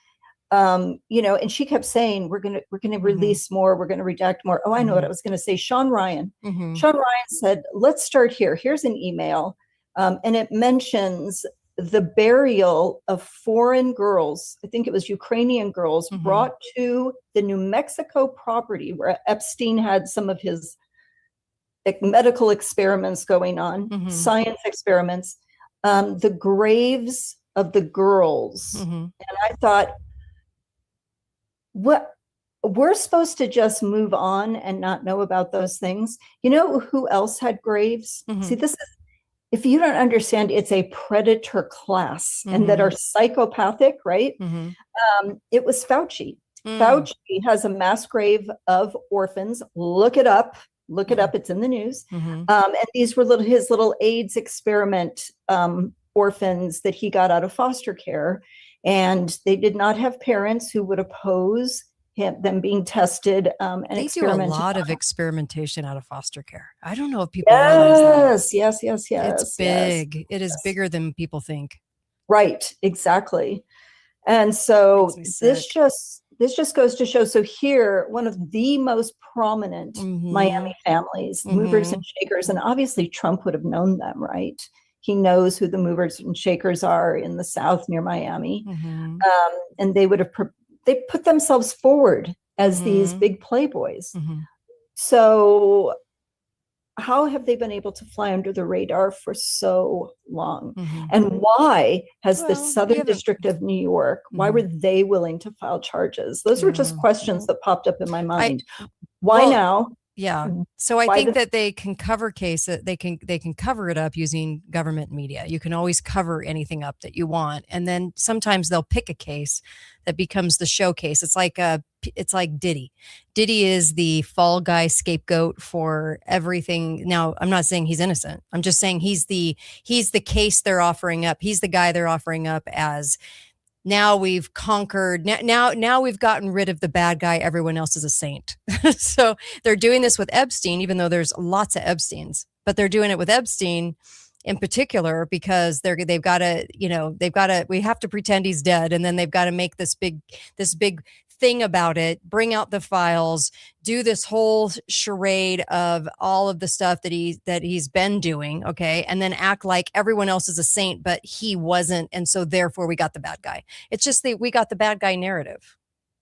and she kept saying, we're gonna release more, we're gonna redact more. Oh, I know what I was gonna say. Sean Ryan said, let's start here. Here's an email, and it mentions the burial of foreign girls. I think it was Ukrainian girls brought to the New Mexico property where Epstein had some of his medical experiments going on, science experiments, the graves of the girls. And I thought, what? We're supposed to just move on and not know about those things. You know who else had graves? See, this is, if you don't understand, it's a predator class and that are psychopathic, right? It was Fauci. Fauci has a mass grave of orphans. Look it up. It's in the news. And these were his little AIDS experiment orphans that he got out of foster care. And they did not have parents who would oppose them being tested. And they do a lot of experimentation out of foster care. I don't know if people realize that. Yes. It's big. It is bigger than people think. Right, exactly. And so this just goes to show. So here, one of the most prominent Miami families, movers and shakers, and obviously Trump would have known them, right? He knows who the movers and shakers are in the South near Miami. And they would have they put themselves forward as these big playboys. So how have they been able to fly under the radar for so long? And why has the Southern District of New York, why were they willing to file charges? Those were just questions that popped up in my mind. Why now? Yeah. So I think that they can cover they can cover it up using government media. You can always cover anything up that you want. And then sometimes they'll pick a case that becomes the showcase. It's like it's like Diddy. Diddy is the fall guy scapegoat for everything. Now, I'm not saying he's innocent. I'm just saying he's the case they're offering up. He's the guy they're offering up as, now we've conquered. Now we've gotten rid of the bad guy. Everyone else is a saint. So they're doing this with Epstein, even though there's lots of Epsteins, but they're doing it with Epstein in particular because they've got to, we have to pretend he's dead. And then they've got to make this big thing about it, bring out the files, do this whole charade of all of the stuff that he's been doing. Okay. And then act like everyone else is a saint, but he wasn't. And so therefore we got the bad guy. It's just we got the bad guy narrative.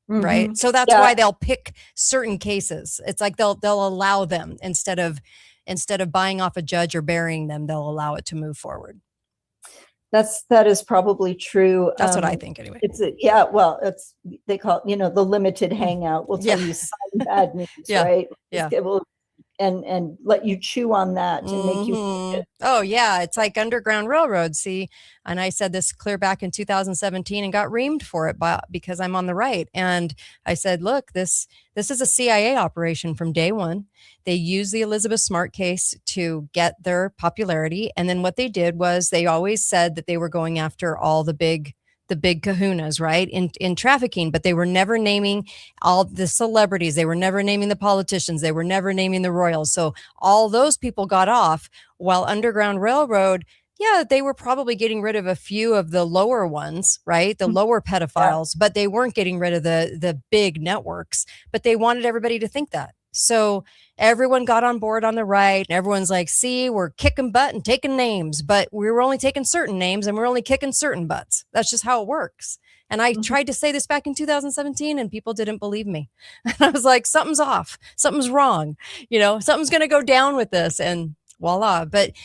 Right. So that's why they'll pick certain cases. It's like they'll allow them instead of buying off a judge or burying them, they'll allow it to move forward. That is probably true. That's what I think anyway. They call it, the limited hangout. We'll tell you some bad news, right? Yeah. It will, and let you chew on that and make you. Oh yeah, it's like Underground Railroad. See, and I said this clear back in 2017 and got reamed for it because I'm on the right. And I said, look, this is a CIA operation from day one. They used the Elizabeth Smart case to get their popularity. And then what they did was they always said that they were going after all the big kahunas, right, in trafficking, but they were never naming all the celebrities. They were never naming the politicians. They were never naming the royals. So all those people got off, while Underground Railroad, they were probably getting rid of a few of the lower ones, right? The lower pedophiles, but they weren't getting rid of the big networks, but they wanted everybody to think that. So everyone got on board on the right, and everyone's like, see, we're kicking butt and taking names, but we were only taking certain names and we're only kicking certain butts. That's just how it works. And I tried to say this back in 2017 and people didn't believe me. And I was like, something's off, something's wrong, something's going to go down with this, and voila. But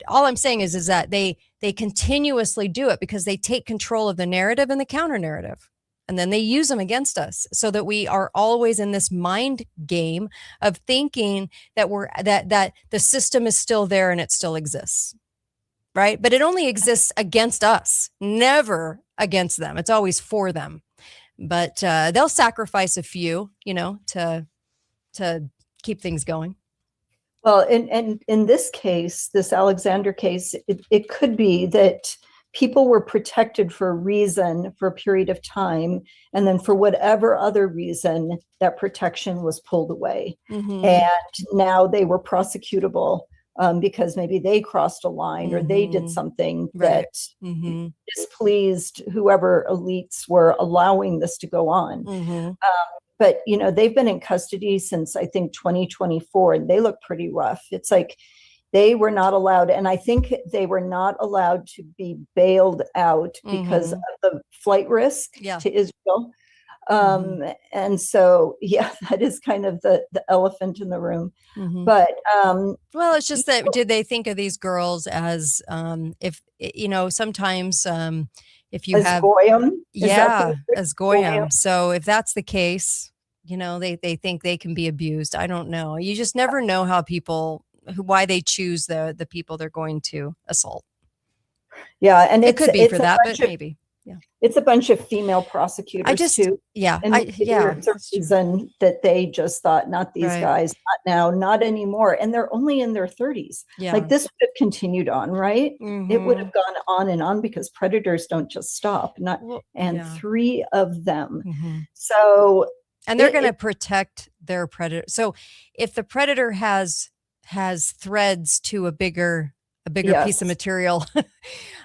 all I'm saying is that they continuously do it because they take control of the narrative and the counter narrative. And then they use them against us so that we are always in this mind game of thinking that that the system is still there and it still exists. Right. But it only exists against us, never against them. It's always for them. But they'll sacrifice a few, to keep things going. Well, and in this case, this Alexander case, it could be that people were protected for a reason for a period of time. And then for whatever other reason, that protection was pulled away. And now they were prosecutable because maybe they crossed a line or they did something that displeased whoever elites were allowing this to go on. But, they've been in custody since, I think, 2024, and they look pretty rough. It's like they were not allowed, and I think they were not allowed to be bailed out because of the flight risk to Israel. And so, that is kind of the elephant in the room. But well, it's just that, did they think of these girls as if sometimes if you as have Goyim? As Goyim. So if that's the case, they think they can be abused. I don't know. You just never know how people, why they choose the people they're going to assault. Yeah, and it could be for that, but maybe. Yeah, it's a bunch of female prosecutors too. And there's a reason that they just thought, not these guys, not now, not anymore, and they're only in their 30s. Like this would have continued on, right? It would have gone on and on because predators don't just stop. Three of them. So, and they're going to protect their predator. So, if the predator has threads to a bigger piece of material,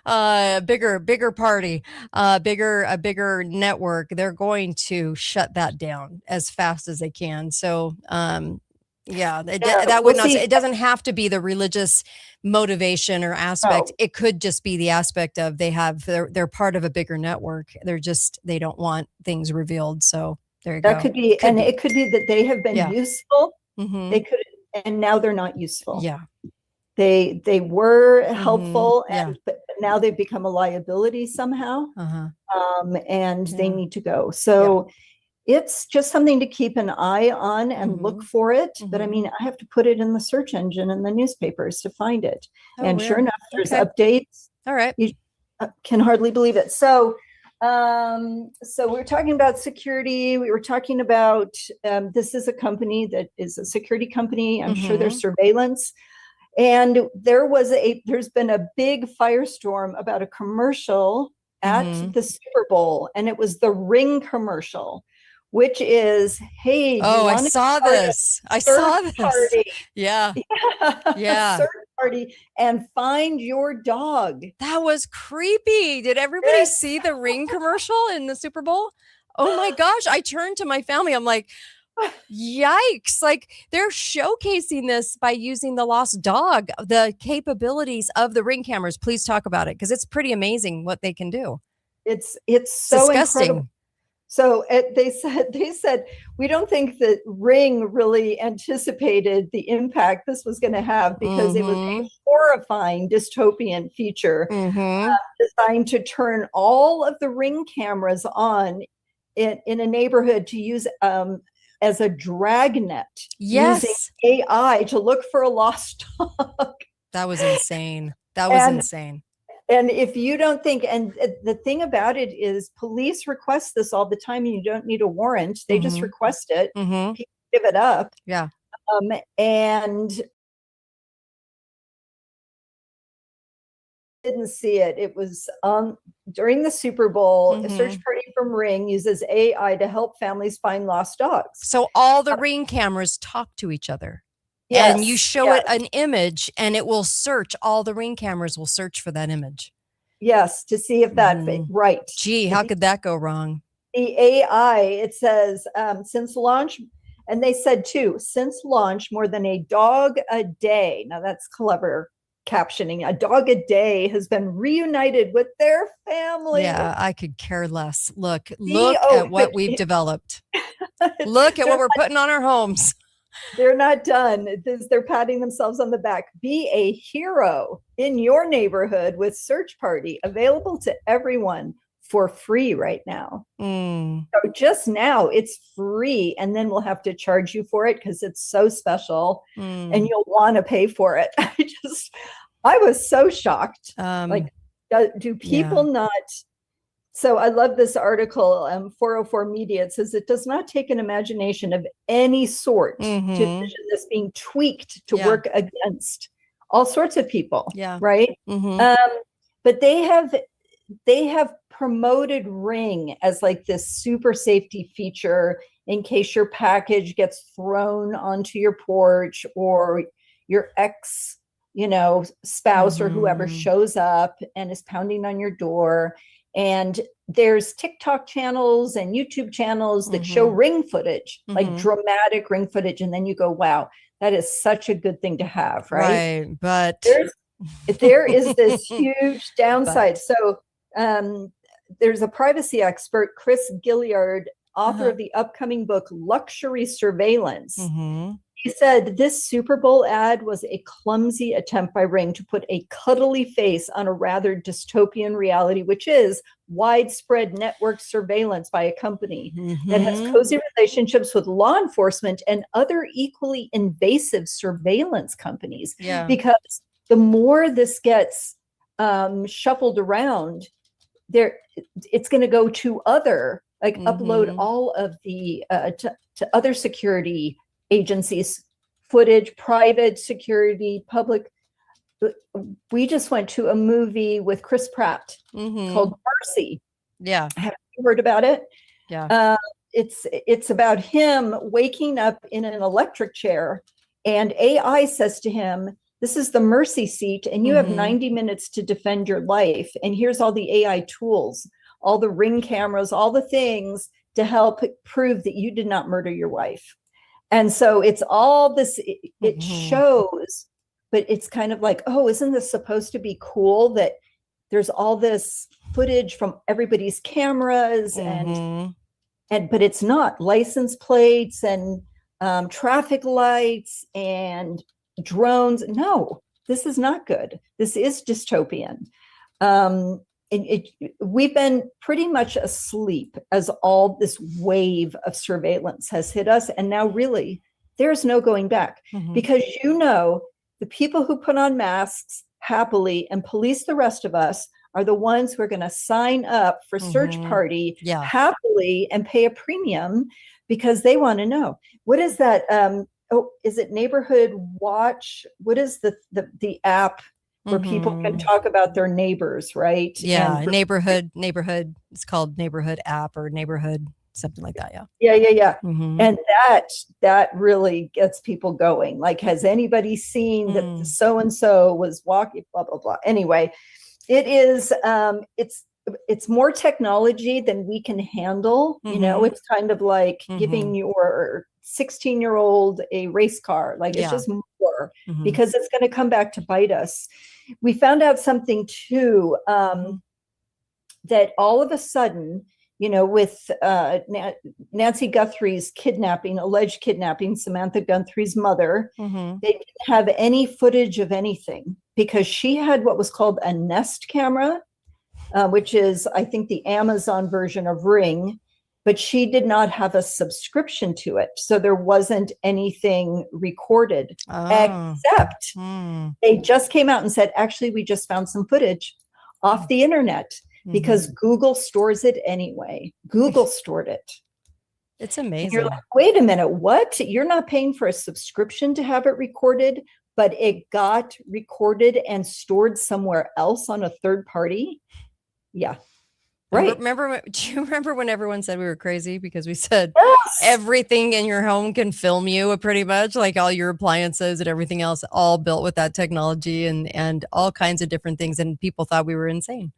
a bigger party, a bigger network, they're going to shut that down as fast as they can. So, that would not, it doesn't have to be the religious motivation or aspect. It could just be the aspect of they're part of a bigger network. They don't want things revealed. So there you go. That could be, it could be that they have been useful. They could, and now they're not useful. Yeah. They were helpful, but now they've become a liability somehow, and they need to go. So it's just something to keep an eye on and look for it. But I mean, I have to put it in the search engine and the newspapers to find it. And sure enough, there's updates. All right. You can hardly believe it. So So we're talking about security. We were talking about this is a company that is a security company. I'm sure there's surveillance. And there's been a big firestorm about a commercial at the Super Bowl, and it was the Ring commercial, which is, hey, I saw this. Party. Yeah. Yeah. Search party and find your dog. That was creepy. Did everybody see the Ring commercial in the Super Bowl? Oh my gosh. I turned to my family. I'm like, yikes. Like, they're showcasing this by using the lost dog, the capabilities of the Ring cameras. Please talk about it, because it's pretty amazing what they can do. It's so disgusting. Incredible. So they said, we don't think that Ring really anticipated the impact this was going to have, because it was a horrifying dystopian feature designed to turn all of the Ring cameras on in a neighborhood to use as a dragnet, using AI to look for a lost dog. That was insane. Insane. And if you don't think, and the thing about it is, police request this all the time, and you don't need a warrant. They just request it. People give it up. Yeah. And didn't see it. It was during the Super Bowl. A search party from Ring uses AI to help families find lost dogs. So all the Ring cameras talk to each other. Yes, and you show it an image, and it will search. All the Ring cameras will search for that image. Yes, to see if that right. Gee, how could that go wrong? The AI, it says, since launch, and they said too, since launch, more than a dog a day. Now that's clever captioning. A dog a day has been reunited with their family. Yeah, I could care less. Look at what we've developed. Look at what we're putting on our homes. They're not done. They're patting themselves on the back. Be a hero in your neighborhood with Search Party, available to everyone for free right now. So just now it's free, and then we'll have to charge you for it because it's so special and you'll want to pay for it. I was so shocked. Do people not? So I love this article, 404 Media. It says it does not take an imagination of any sort to envision this being tweaked to work against all sorts of people. Yeah. Right. But they have promoted Ring as like this super safety feature in case your package gets thrown onto your porch, or your ex, spouse or whoever shows up and is pounding on your door. And there's TikTok channels and YouTube channels that show Ring footage, like dramatic Ring footage. And then you go, wow, that is such a good thing to have, right? Right. But there is this huge downside. So there's a privacy expert, Chris Gilliard, author of the upcoming book, Luxury Surveillance. He said this Super Bowl ad was a clumsy attempt by Ring to put a cuddly face on a rather dystopian reality, which is widespread network surveillance by a company that has cozy relationships with law enforcement and other equally invasive surveillance companies. Yeah. Because the more this gets shuffled around, it's going to go to other, upload all of the to other security agencies footage, private security, public. We just went to a movie with Chris Pratt called Mercy. Yeah. Have you heard about it? Yeah. It's about him waking up in an electric chair, and AI says to him, this is the mercy seat, and you have 90 minutes to defend your life. And here's all the AI tools, all the Ring cameras, all the things to help prove that you did not murder your wife. And so it's all this, it shows, but it's kind of like, oh, isn't this supposed to be cool that there's all this footage from everybody's cameras but it's not. License plates and traffic lights and drones. No, this is not good. This is dystopian. We've been pretty much asleep as all this wave of surveillance has hit us. And now really, there's no going back because, the people who put on masks happily and police the rest of us are the ones who are going to sign up for Search Party Yeah. happily and pay a premium because they want to know. What is that? Is it Neighborhood Watch? What is the app where people can talk about their neighbors, right? Yeah, And neighborhood. It's called Neighborhood app or Neighborhood, something like that. Yeah. Yeah. Mhm. And that really gets people going. Like, has anybody seen that so and so was walking? Blah blah blah. Anyway, it is. It's more technology than we can handle. You know, it's kind of like giving your 16-year-old a race car. Like, it's just more because it's going to come back to bite us. We found out something too, that all of a sudden, you know, with Nancy Guthrie's alleged kidnapping, Samantha Guthrie's mother, they didn't have any footage of anything because she had what was called a Nest camera, which is, I think, the Amazon version of Ring, but she did not have a subscription to it. So there wasn't anything recorded, except they just came out and said, actually, we just found some footage off the internet. Because Google stores it anyway. Google stored it. It's amazing. And you're like, wait a minute, what? You're not paying for a subscription to have it recorded, but it got recorded and stored somewhere else on a third party? Yeah. Right. Do you remember when everyone said we were crazy because we said Yes. everything in your home can film you pretty much, like all your appliances and everything else, all built with that technology and all kinds of different things. And people thought we were insane.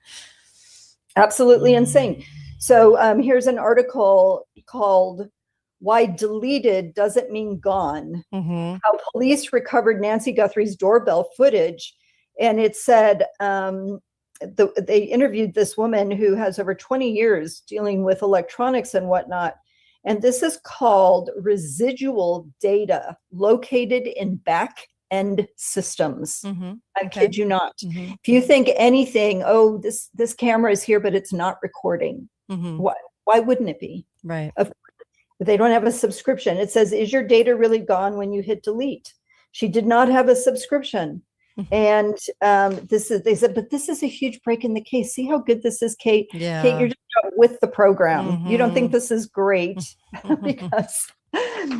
Absolutely insane. So here's an article called "Why Deleted Doesn't Mean Gone," how police recovered Nancy Guthrie's doorbell footage. And it said they interviewed this woman who has over 20 years dealing with electronics and whatnot. And this is called residual data located in back-end systems. I kid you not. If you think anything, oh, this camera is here, but it's not recording. Why wouldn't it be? Right. If they don't have a subscription. It says, is your data really gone when you hit delete? She did not have a subscription. And they said, but this is a huge break in the case. See how good this is, Kate? Yeah. Kate, you're just not with the program. You don't think this is great because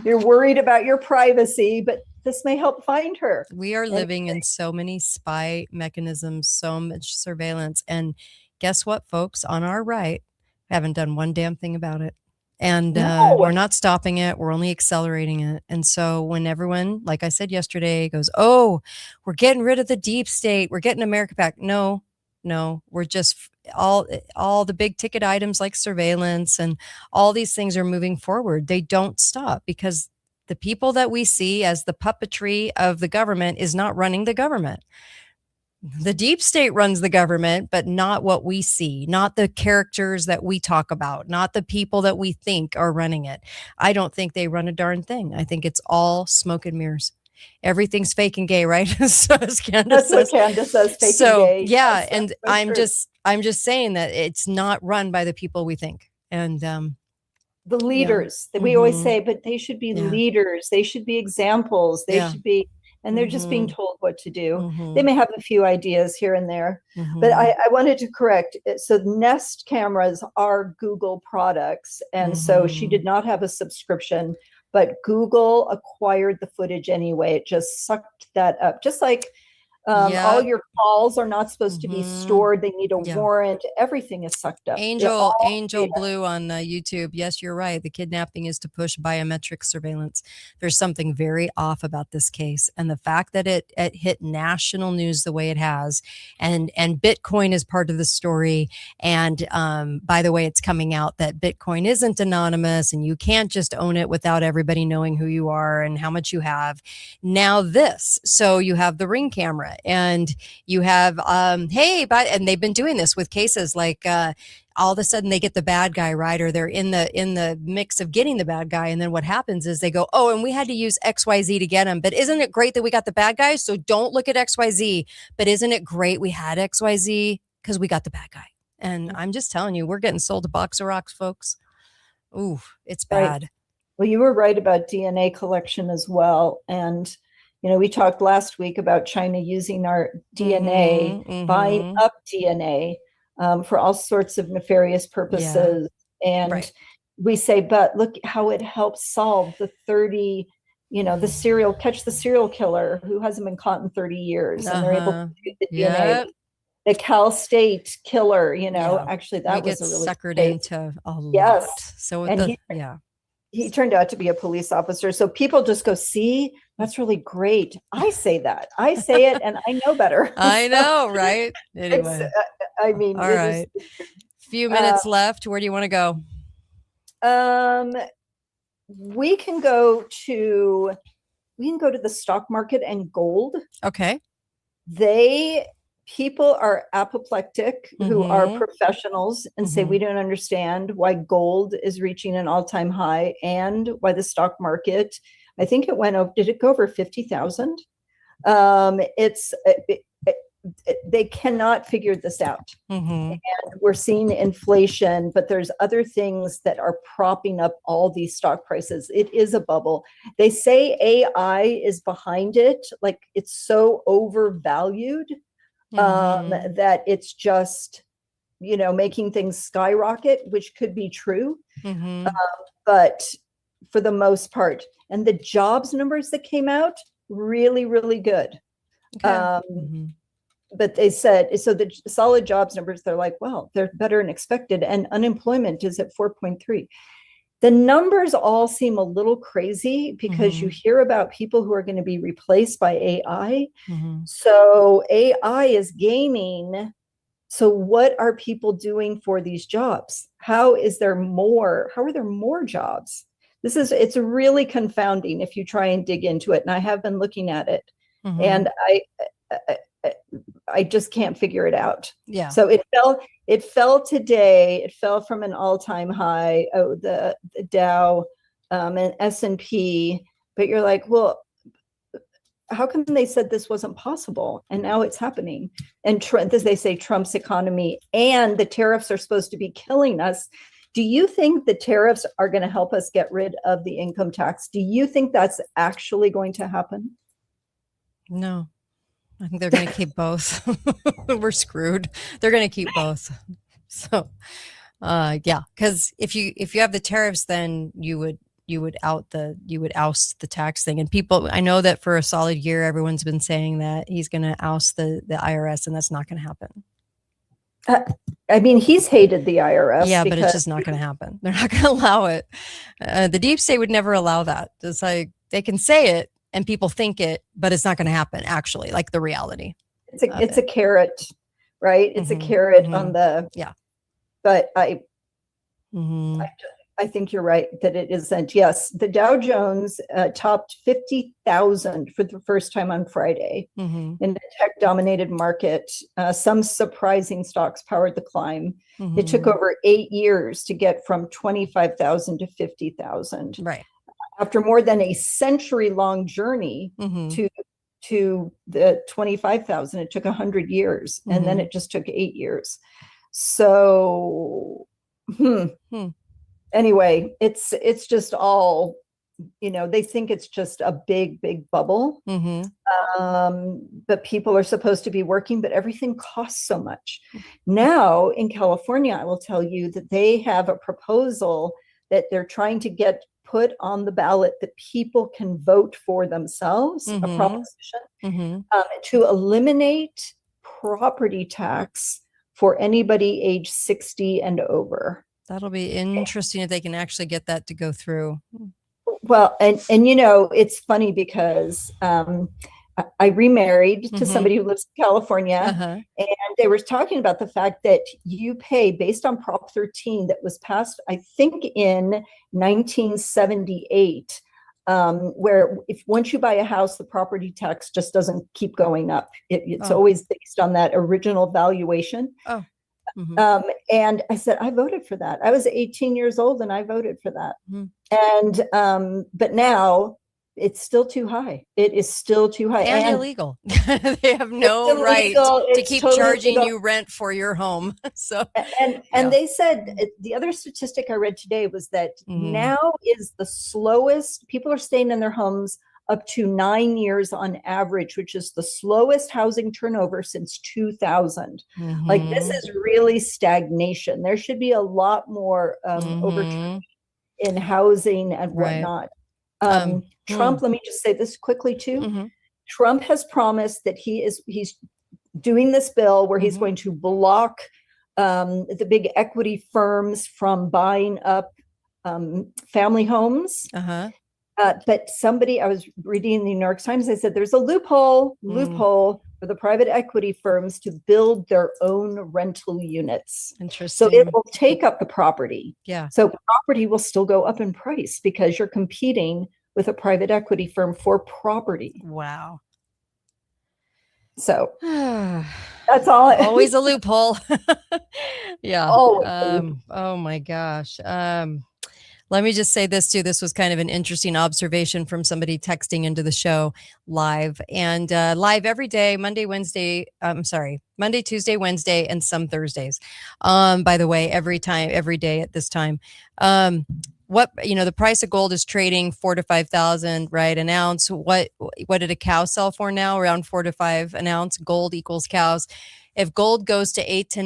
you're worried about your privacy, but this may help find her. We are living in so many spy mechanisms, so much surveillance. And guess what, folks? On our right, haven't done one damn thing about it. And we're not stopping it. We're only accelerating it. And so when everyone, like I said yesterday, goes, oh, we're getting rid of the deep state. We're getting America back. No, we're just all the big ticket items like surveillance and all these things are moving forward. They don't stop because the people that we see as the puppetry of the government is not running the government. The deep state runs the government, but not what we see, not the characters that we talk about, not the people that we think are running it. I don't think they run a darn thing. I think it's all smoke and mirrors. Everything's fake and gay, right? So as Candace That's what Candace says, fake and gay. Yeah, Yes, and that's I'm just saying that it's not run by the people we think. And the leaders that we always say, but they should be leaders. They should be examples. They should be, and they're just being told what to do. They may have a few ideas here and there, but I wanted to correct it. So Nest cameras are Google products. And so she did not have a subscription, but Google acquired the footage anyway. It just sucked that up. Just like all your calls are not supposed to be stored. They need a warrant. Everything is sucked up. Angel Blue on YouTube. Yes, you're right. The kidnapping is to push biometric surveillance. There's something very off about this case. And the fact that it hit national news the way it has, and Bitcoin is part of the story. And by the way, it's coming out that Bitcoin isn't anonymous and you can't just own it without everybody knowing who you are and how much you have. Now this, so you have the Ring camera. And you have, and they've been doing this with cases like all of a sudden they get the bad guy, right? Or they're in the mix of getting the bad guy. And then what happens is they go, oh, and we had to use XYZ to get him. But isn't it great that we got the bad guy? So don't look at XYZ. But isn't it great we had XYZ because we got the bad guy? And I'm just telling you, we're getting sold a box of rocks, folks. Ooh, it's bad. Right. Well, you were right about DNA collection as well. And you know, we talked last week about China using our DNA, buying up DNA for all sorts of nefarious purposes. And Right. we say, but look how it helps solve the 30, the serial killer who hasn't been caught in 30 years. And they're able to do the DNA. Yep. The Cal State killer, Yeah. actually We that get was a really suckered great- into a lot. Yes. So with And he turned out to be a police officer. So people just go, see, that's really great. I say that. I say it and I know better. I So know, right? it's, Anyway, I mean, all right. Few minutes left. Where do you want to go? We can go to the stock market and gold. Okay. People are apoplectic who are Mhm. professionals and say Mhm. we don't understand why gold is reaching an all-time high and why the stock market, I think did it go over 50,000? They cannot figure this out. Mhm. We're seeing inflation, but there's other things that are propping up all these stock prices. It is a bubble. They say AI is behind it, like it's so overvalued Mhm. that it's just, making things skyrocket, which could be true. Mhm. But for the most part, and the jobs numbers that came out, really, really good. Okay. Um, But they said, so the solid jobs numbers, they're like, well, they're better than expected. And unemployment is at 4.3. The numbers all seem a little crazy because you hear about people who are going to be replaced by AI. So AI is gaining. So what are people doing for these jobs? How are there more jobs? It's really confounding if you try and dig into it. And I have been looking at it and I just can't figure it out. Yeah. So it fell today. It fell from an all-time high. Oh, the Dow and S&P. But you're like, well, how come they said this wasn't possible? And now it's happening. And as they say, Trump's economy and the tariffs are supposed to be killing us. Do you think the tariffs are going to help us get rid of the income tax? Do you think that's actually going to happen? No. I think they're going to keep both. We're screwed. They're going to keep both. So, yeah, because if you have the tariffs, then you would oust the tax thing. And people, I know that for a solid year, everyone's been saying that he's going to oust the IRS, and that's not going to happen. I mean, he's hated the IRS. Yeah, but it's just not going to happen. They're not going to allow it. The deep state would never allow that. It's like they can say it and people think it, but it's not going to happen. Actually, like the reality. It's a carrot, right? It's a carrot on the. Yeah. But I think you're right that it isn't. Yes, the Dow Jones topped 50,000 for the first time on Friday in a tech-dominated market. Some surprising stocks powered the climb. It took over 8 years to get from 25,000 to 50,000. Right. After more than a century-long journey to the 25,000, it took 100 years, and then it just took 8 years. So, anyway, it's just all, they think it's just a big bubble. But people are supposed to be working, but everything costs so much. Now in California, I will tell you that they have a proposal that they're trying to get put on the ballot that people can vote for themselves, a proposition to eliminate property tax for anybody age 60 and over. That'll be interesting if they can actually get that to go through. Well, and it's funny because I remarried to somebody who lives in California, and they were talking about the fact that you pay based on Prop 13 that was passed, I think, in 1978, where once you buy a house, the property tax just doesn't keep going up. It's always based on that original valuation. And I said, I voted for that. I was 18 years old and I voted for that. And, but now it's still too high. It is still too high. And illegal. They have no right to keep totally charging you rent for your home. So, and they said, the other statistic I read today was that now is the slowest, people are staying in their homes up to 9 years on average, which is the slowest housing turnover since 2000. Like, this is really stagnation. There should be a lot more overturning in housing and whatnot. Trump, let me just say this quickly too. Trump has promised that he's doing this bill where he's going to block the big equity firms from buying up family homes. But somebody, I was reading in the New York Times, they said there's a loophole for the private equity firms to build their own rental units. Interesting. So it will take up the property. Yeah. So property will still go up in price because you're competing with a private equity firm for property. Wow. So that's all. Always a loophole. Yeah. Always. Oh my gosh. Let me just say this too. This was kind of an interesting observation from somebody texting into the show live, and live every day, Monday, Tuesday, Wednesday, and some Thursdays. By the way, every day at this time. The price of gold is trading 4,000 to 5,000, right? An ounce. What did a cow sell for now? Around 4 to 5 an ounce. Gold equals cows. If gold goes to $8,000 to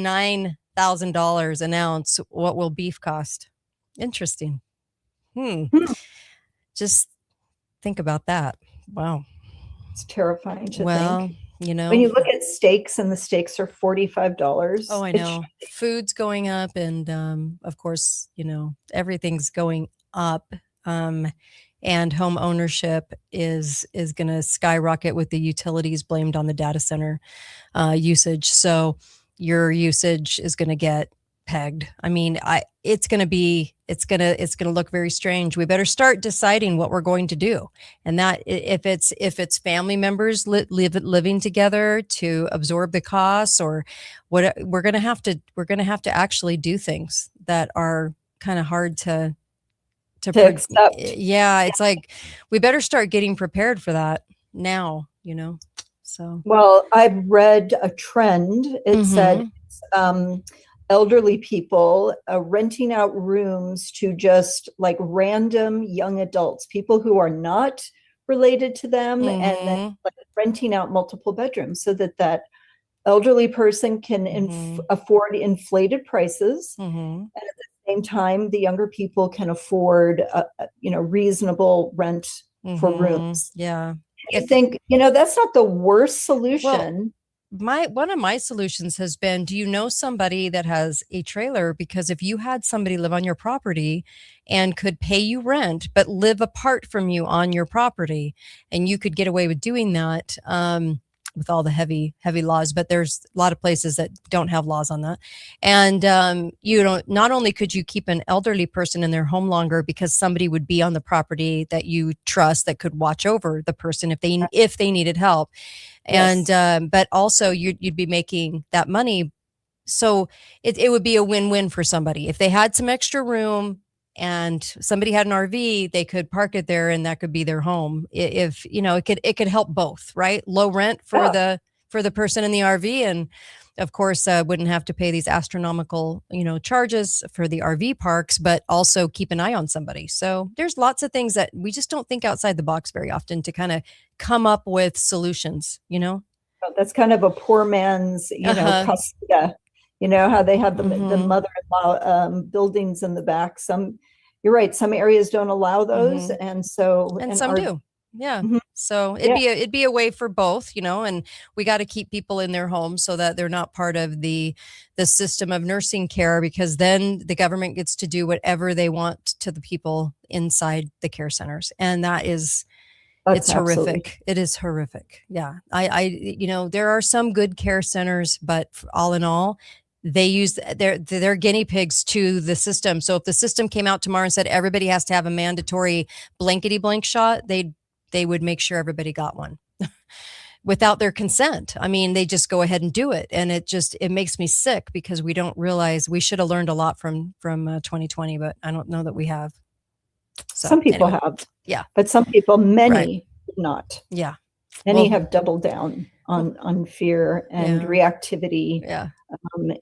$9,000 an ounce, what will beef cost? Interesting. Just think about that. Wow. It's terrifying to think. When you look at steaks, and the steaks are $45. Oh, I know. Food's going up, and of course, everything's going up. And home ownership is going to skyrocket with the utilities blamed on the data center usage. So your usage is going to get pegged. I mean, it's going to look very strange. We better start deciding what we're going to do. And that if it's family members living together to absorb the costs, or what, we're going to have to actually do things that are kind of hard to accept. Yeah. It's like, we better start getting prepared for that now, so. Well, I've read a trend. It said, elderly people renting out rooms to just like random young adults, people who are not related to them, and then like renting out multiple bedrooms so that elderly person can afford inflated prices, and at the same time the younger people can afford reasonable rent for rooms. Yeah, I think that's not the worst solution. One of my solutions has been, do you know somebody that has a trailer? Because if you had somebody live on your property and could pay you rent, but live apart from you on your property, and you could get away with doing that, with all the heavy laws, but there's a lot of places that don't have laws on that. And not only could you keep an elderly person in their home longer because somebody would be on the property that you trust that could watch over the person if they needed help. Yes. And but also you'd be making that money. So it would be a win-win for somebody. If they had some extra room and somebody had an RV, they could park it there, and that could be their home. If it could help both, right? Low rent for the person in the RV, and of course wouldn't have to pay these astronomical charges for the RV parks, but also keep an eye on somebody. So there's lots of things that we just don't think outside the box very often to kind of come up with solutions. That's kind of a poor man's Costco. How they have the mother-in-law buildings in the back. You're right. Some areas don't allow those, and some do. Yeah. So it'd be a way for both, and we got to keep people in their homes so that they're not part of the system of nursing care, because then the government gets to do whatever they want to the people inside the care centers, and it's horrific. It is horrific. Yeah. There are some good care centers, but all in all, they use their guinea pigs to the system. So if the system came out tomorrow and said everybody has to have a mandatory blankety blank shot, they would make sure everybody got one without their consent. I mean, they just go ahead and do it. And it makes me sick, because we don't realize we should have learned a lot from 2020, but I don't know that we have. So, some people have. Yeah. But many did not. Yeah. Many have doubled down. on fear and Yeah. reactivity. Yeah.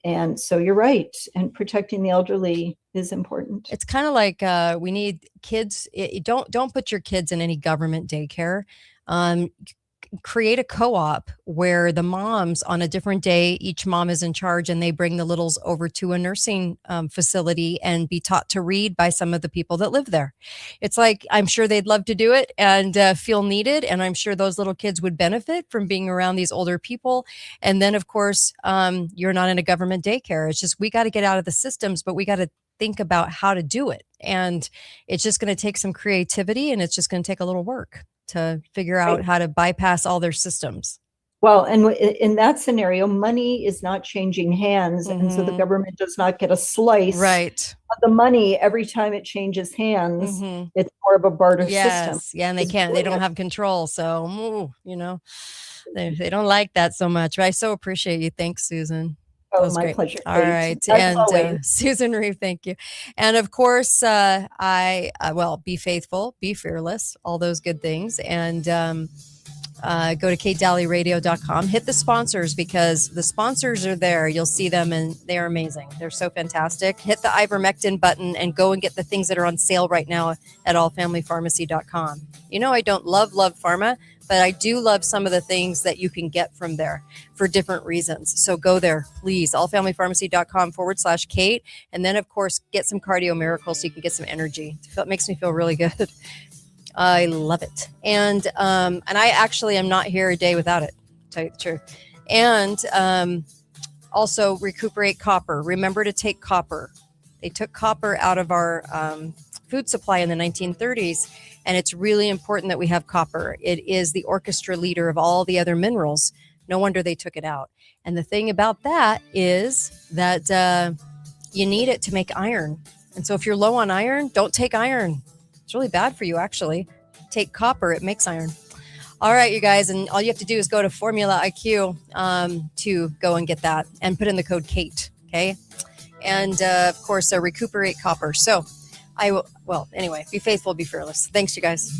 And so you're right. And protecting the elderly is important. It's kind of like we need kids. Don't put your kids in any government daycare. Create a co-op where the moms on a different day, each mom is in charge, and they bring the littles over to a nursing facility and be taught to read by some of the people that live there. It's like, I'm sure they'd love to do it and feel needed. And I'm sure those little kids would benefit from being around these older people. And then, of course, you're not in a government daycare. It's just, we got to get out of the systems, but we got to think about how to do it. And it's just going to take some creativity, and it's just going to take a little work to figure out Right. how to bypass all their systems. Well, and in that scenario, money is not changing hands. And so the Mhm. government does not get a slice Right. of the money every time it changes hands. Mhm. It's more of a barter system. Yes. Yeah. And they It's can't, they don't brilliant. have control. So, they don't like that so much. But I so appreciate you. Thanks, Susan. That Oh, was my great. pleasure. All Kate. right. As And always. Susan Reeve, thank you. And of course, be faithful, be fearless, all those good things. And go to katedalleyradio.com. Hit the sponsors, because the sponsors are there. You'll see them and they're amazing. They're so fantastic. Hit the ivermectin button and go and get the things that are on sale right now at allfamilypharmacy.com. I don't love pharma, but I do love some of the things that you can get from there for different reasons. So go there, please. allfamilypharmacy.com/Kate. And then, of course, get some Cardio Miracle so you can get some energy. It makes me feel really good. I love it. And I actually am not here a day without it, to tell you the truth. And also Recuperate Copper. Remember to take copper. They took copper out of our food supply in the 1930s, and it's really important that we have copper. It is the orchestra leader of all the other minerals. No wonder they took it out. And the thing about that is that you need it to make iron. And so if you're low on iron, don't take iron. It's really bad for you, actually. Take copper. It makes iron. All right, you guys. And all you have to do is go to Formula IQ to go and get that and put in the code KATE. Okay. And of course, Recuperate Copper. So anyway, be faithful, be fearless. Thanks, you guys.